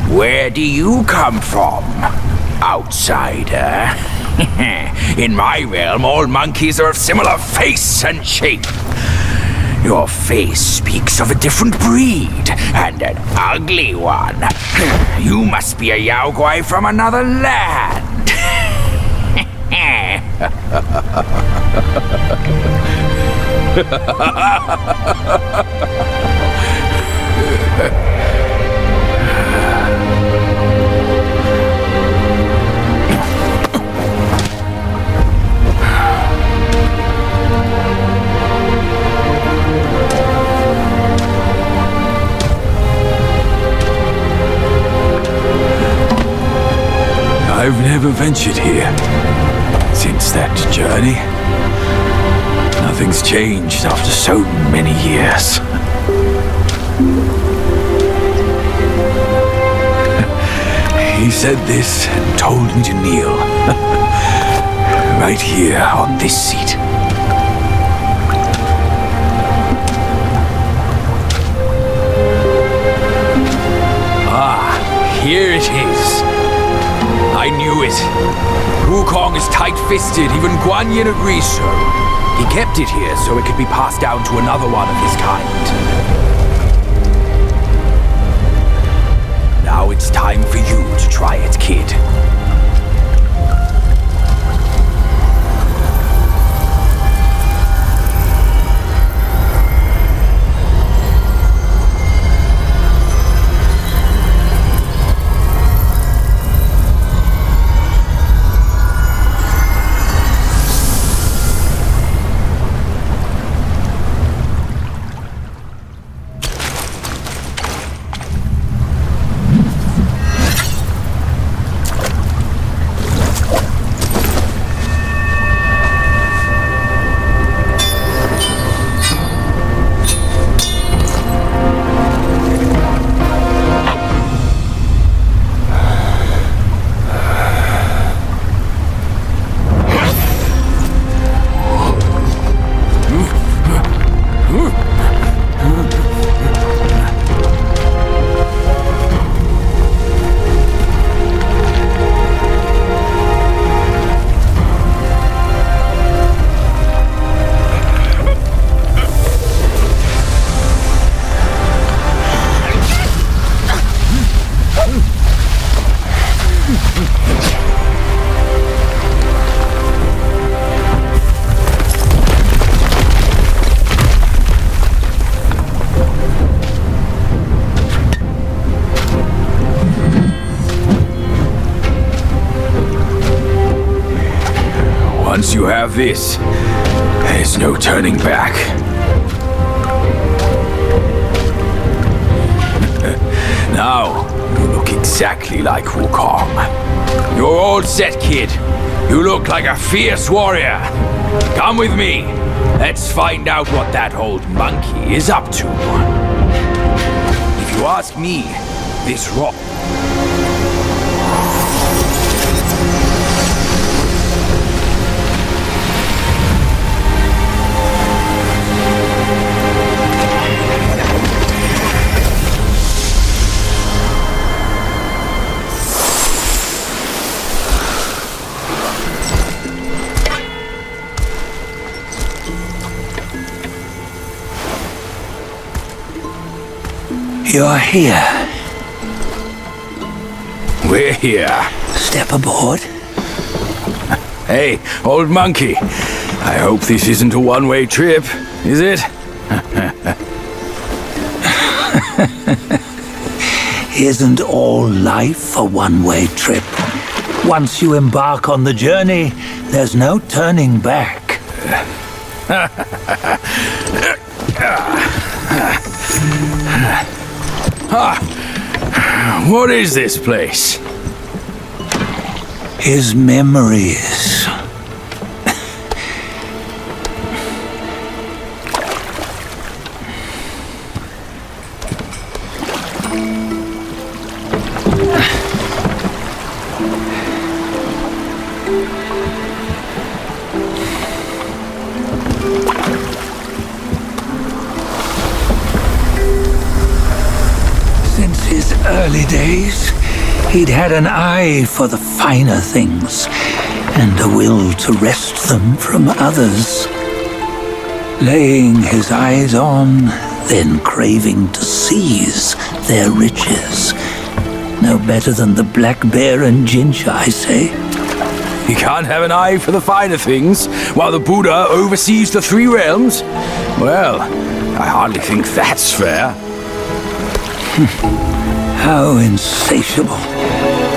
Speaker 3: Where do you come from, outsider? In my realm, all monkeys are of similar face and shape. Your face speaks of a different breed, and an ugly one. You must be a Yaogwai from another land.
Speaker 18: I've never ventured here since that journey. Nothing's changed after so many years. He said this and told me to kneel. Right here on this seat.
Speaker 3: Ah, here it is. I knew it. Wukong is tight-fisted, even Guan Yin agrees so. He kept it here so it could be passed down to another one of his kind. Now it's time for you to try it, kid. Once you have this, there's no turning back. Now, you look exactly like Wukong. You're all set, kid. You look like a fierce warrior. Come with me. Let's find out what that old monkey is up to. If you ask me, this rock...
Speaker 14: You're here.
Speaker 3: We're here.
Speaker 14: Step aboard.
Speaker 3: Hey, old monkey. I hope this isn't a one-way trip, is it?
Speaker 14: Isn't all life a one-way trip? Once you embark on the journey, there's no turning back.
Speaker 3: What is this place?
Speaker 14: His memories. Since his his early days, he'd had an eye for the finer things and a will to wrest them from others. Laying his eyes on, then craving to seize their riches. No better than the black bear and ginger, I say.
Speaker 13: You can't have an eye for the finer things while the Buddha oversees the three realms? Well, I hardly think that's fair.
Speaker 14: How insatiable.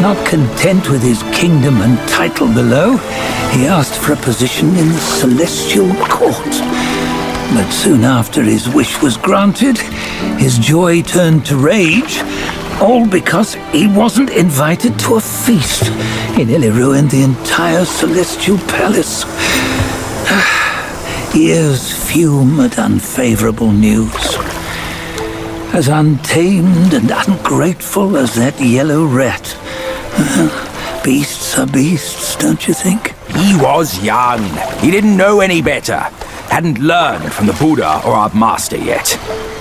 Speaker 14: Not content with his kingdom and title below, he asked for a position in the celestial court. But soon after his wish was granted, his joy turned to rage, all because he wasn't invited to a feast. He nearly ruined the entire celestial palace. Ears fume at unfavorable news. As untamed and ungrateful as that yellow rat. Beasts are beasts, don't you think?
Speaker 13: He was young. He didn't know any better. Hadn't learned from the Buddha or our master yet.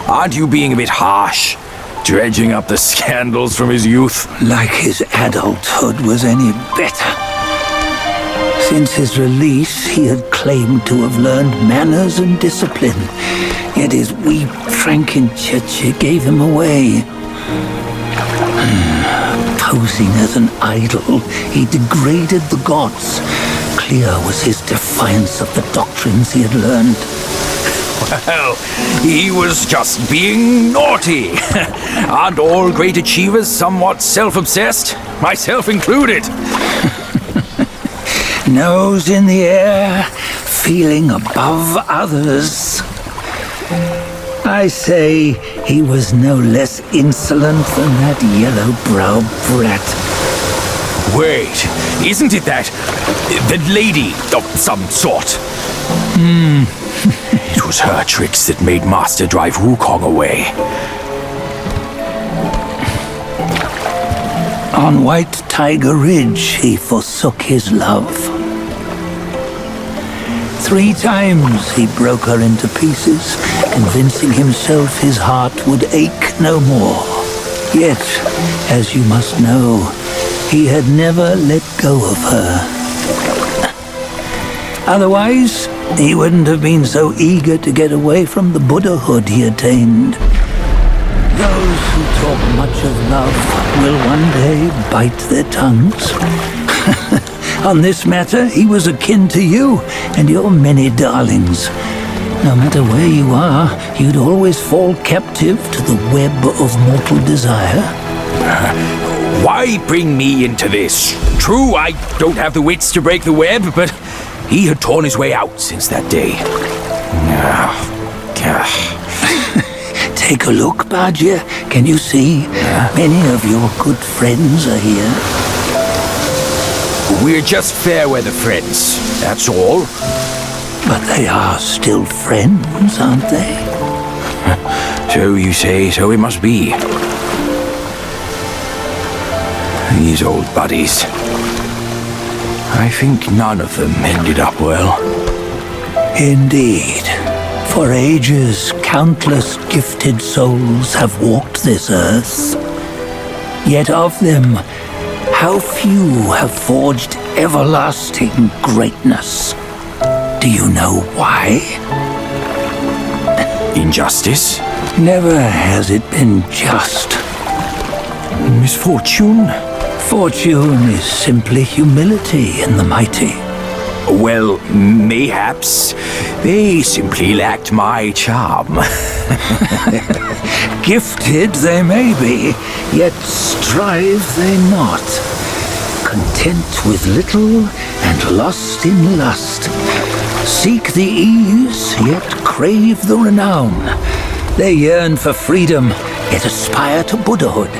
Speaker 13: Aren't you being a bit harsh? Dredging up the scandals from his youth?
Speaker 14: Like his adulthood was any better. Since his release, he had claimed to have learned manners and discipline. Yet his weak Frankenchurch gave him away. Posing as an idol, he degraded the gods. Clear was his defiance of the doctrines he had learned.
Speaker 13: Well, he was just being naughty. Aren't all great achievers somewhat self-obsessed? Myself included.
Speaker 14: Nose in the air, feeling above others. I say he was no less insolent than that yellow-browed brat.
Speaker 13: Wait, isn't it that lady of some sort? It was her tricks that made Master drive Wukong away.
Speaker 14: On White Tiger Ridge, he forsook his love. 3 times he broke her into pieces, convincing himself his heart would ache no more. Yet, as you must know, he had never let go of her. Otherwise, he wouldn't have been so eager to get away from the Buddhahood he attained. Those who talk much of love will one day bite their tongues. On this matter, he was akin to you and your many darlings. No matter where you are, you'd always fall captive to the web of mortal desire.
Speaker 13: Why bring me into this? True, I don't have the wits to break the web, but he had torn his way out since that day.
Speaker 14: Take a look, Badger. Can you see? Many of your good friends are here.
Speaker 13: We're just fair weather friends, that's all.
Speaker 14: But they are still friends, aren't they?
Speaker 13: So you say, so it must be. These old buddies. I think none of them ended up well.
Speaker 14: Indeed. For ages, countless gifted souls have walked this earth. Yet of them, how few have forged everlasting greatness? Do you know why?
Speaker 13: Injustice?
Speaker 14: Never has it been just.
Speaker 13: Misfortune?
Speaker 14: Fortune is simply humility in the mighty.
Speaker 13: Well, mayhaps they simply lacked my charm.
Speaker 14: Gifted they may be, yet strive they not. Content with little and lost in lust. Seek the ease, yet crave the renown. They yearn for freedom, yet aspire to Buddhahood.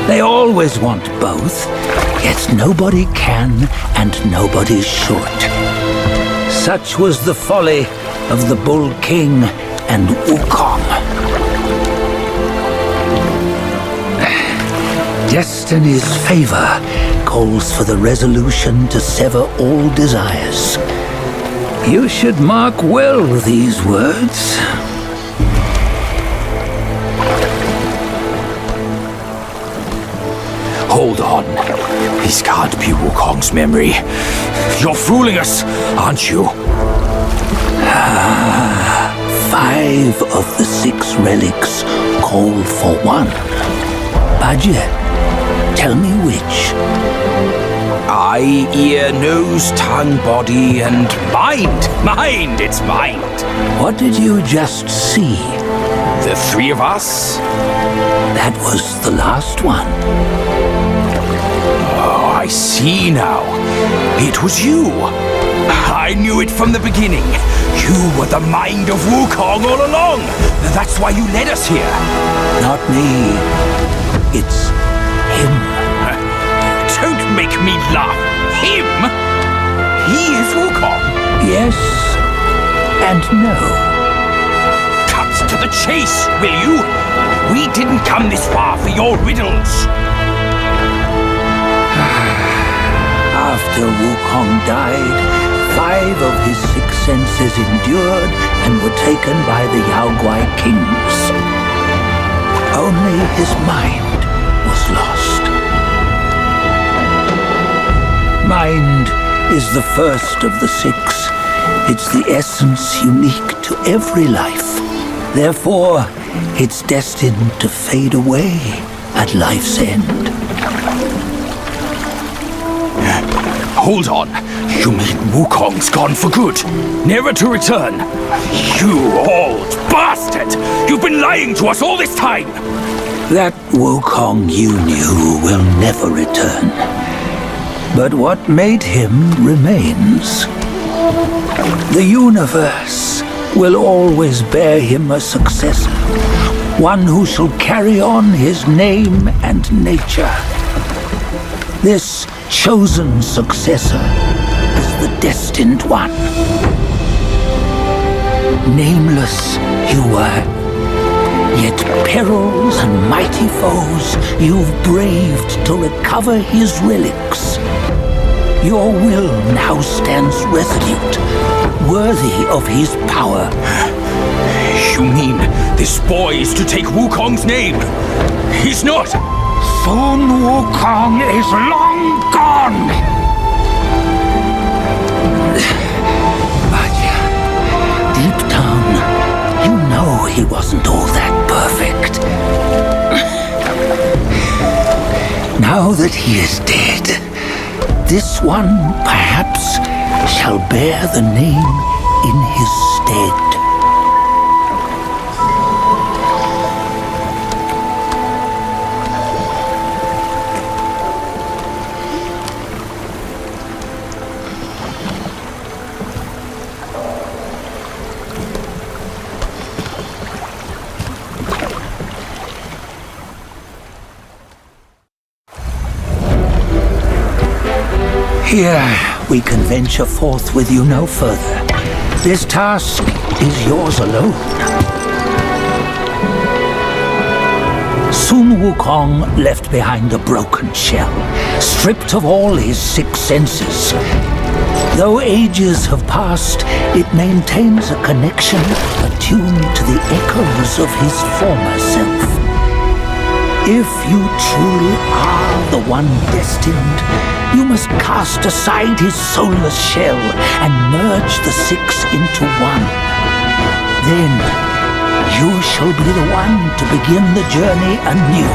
Speaker 14: They always want both, yet nobody can and nobody should. Such was the folly of the Bull King and Wukong. Destiny's favor calls for the resolution to sever all desires. You should mark well these words.
Speaker 13: Hold on. This can't be Wukong's memory. You're fooling us, aren't you?
Speaker 14: 5 of the 6 relics call for one. Budget, tell me which.
Speaker 13: Eye, ear, nose, tongue, body, and mind. Mind, it's mind.
Speaker 14: What did you just see?
Speaker 13: The 3 of us?
Speaker 14: That was the last one.
Speaker 13: Oh, I see now. It was you. I knew it from the beginning. You were the mind of Wukong all along. That's why you led us here.
Speaker 14: Not me. It's him.
Speaker 13: Don't make me laugh. Him? He is Wukong.
Speaker 14: Yes and no.
Speaker 13: Cut to the chase, will you? We didn't come this far for your riddles.
Speaker 14: After Wukong died, 5 of his 6 senses endured and were taken by the Yaoguai kings. Only his mind was lost. Mind is the first of the 6. It's the essence unique to every life. Therefore, it's destined to fade away at life's end.
Speaker 13: Hold on. You mean Wukong's gone for good? Never to return? You old bastard! You've been lying to us all this time!
Speaker 14: That Wukong you knew will never return. But what made him remains. The universe will always bear him a successor, one who shall carry on his name and nature. This chosen successor is the Destined One. Nameless you were, yet perils and mighty foes you've braved to recover his relics. Your will now stands resolute, worthy of his power.
Speaker 13: You mean this boy is to take Wukong's name? He's not!
Speaker 5: Sun Wukong is long gone!
Speaker 14: But deep down, you know he wasn't all that perfect. Now that he is dead, this one, perhaps, shall bear the name in his stead. Here, we can venture forth with you no further. This task is yours alone. Sun Wukong left behind a broken shell, stripped of all his 6 senses. Though ages have passed, it maintains a connection attuned to the echoes of his former self. If you truly are the one destined, you must cast aside his soulless shell and merge the 6 into one. Then you shall be the one to begin the journey anew.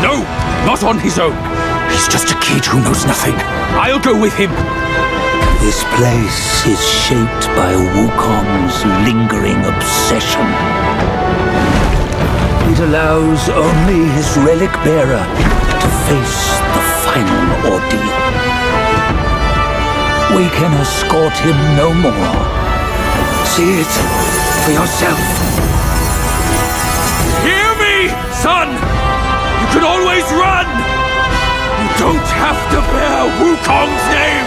Speaker 13: No, not on his own. He's just a kid who knows nothing. I'll go with him.
Speaker 14: This place is shaped by Wukong's lingering obsession. It allows only his relic bearer to face the final ordeal. We can escort him no more. See it for yourself.
Speaker 13: Hear me, son! You can always run! You don't have to bear Wukong's name!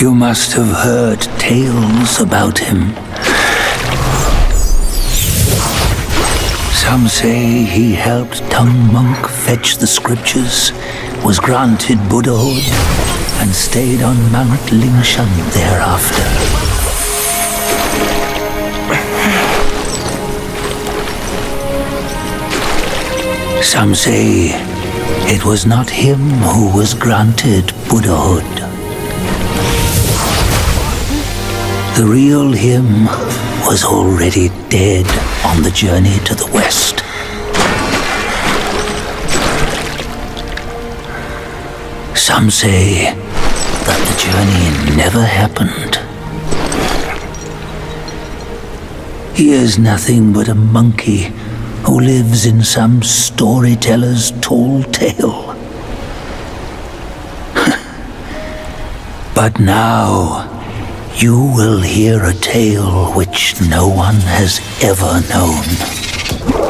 Speaker 14: You must have heard tales about him. Some say he helped Tung Monk fetch the scriptures, was granted Buddhahood, and stayed on Mount Lingshan thereafter. Some say it was not him who was granted Buddhahood. The real him was already dead on the journey to the west. Some say that the journey never happened. He is nothing but a monkey who lives in some storyteller's tall tale. But now, you will hear a tale which no one has ever known.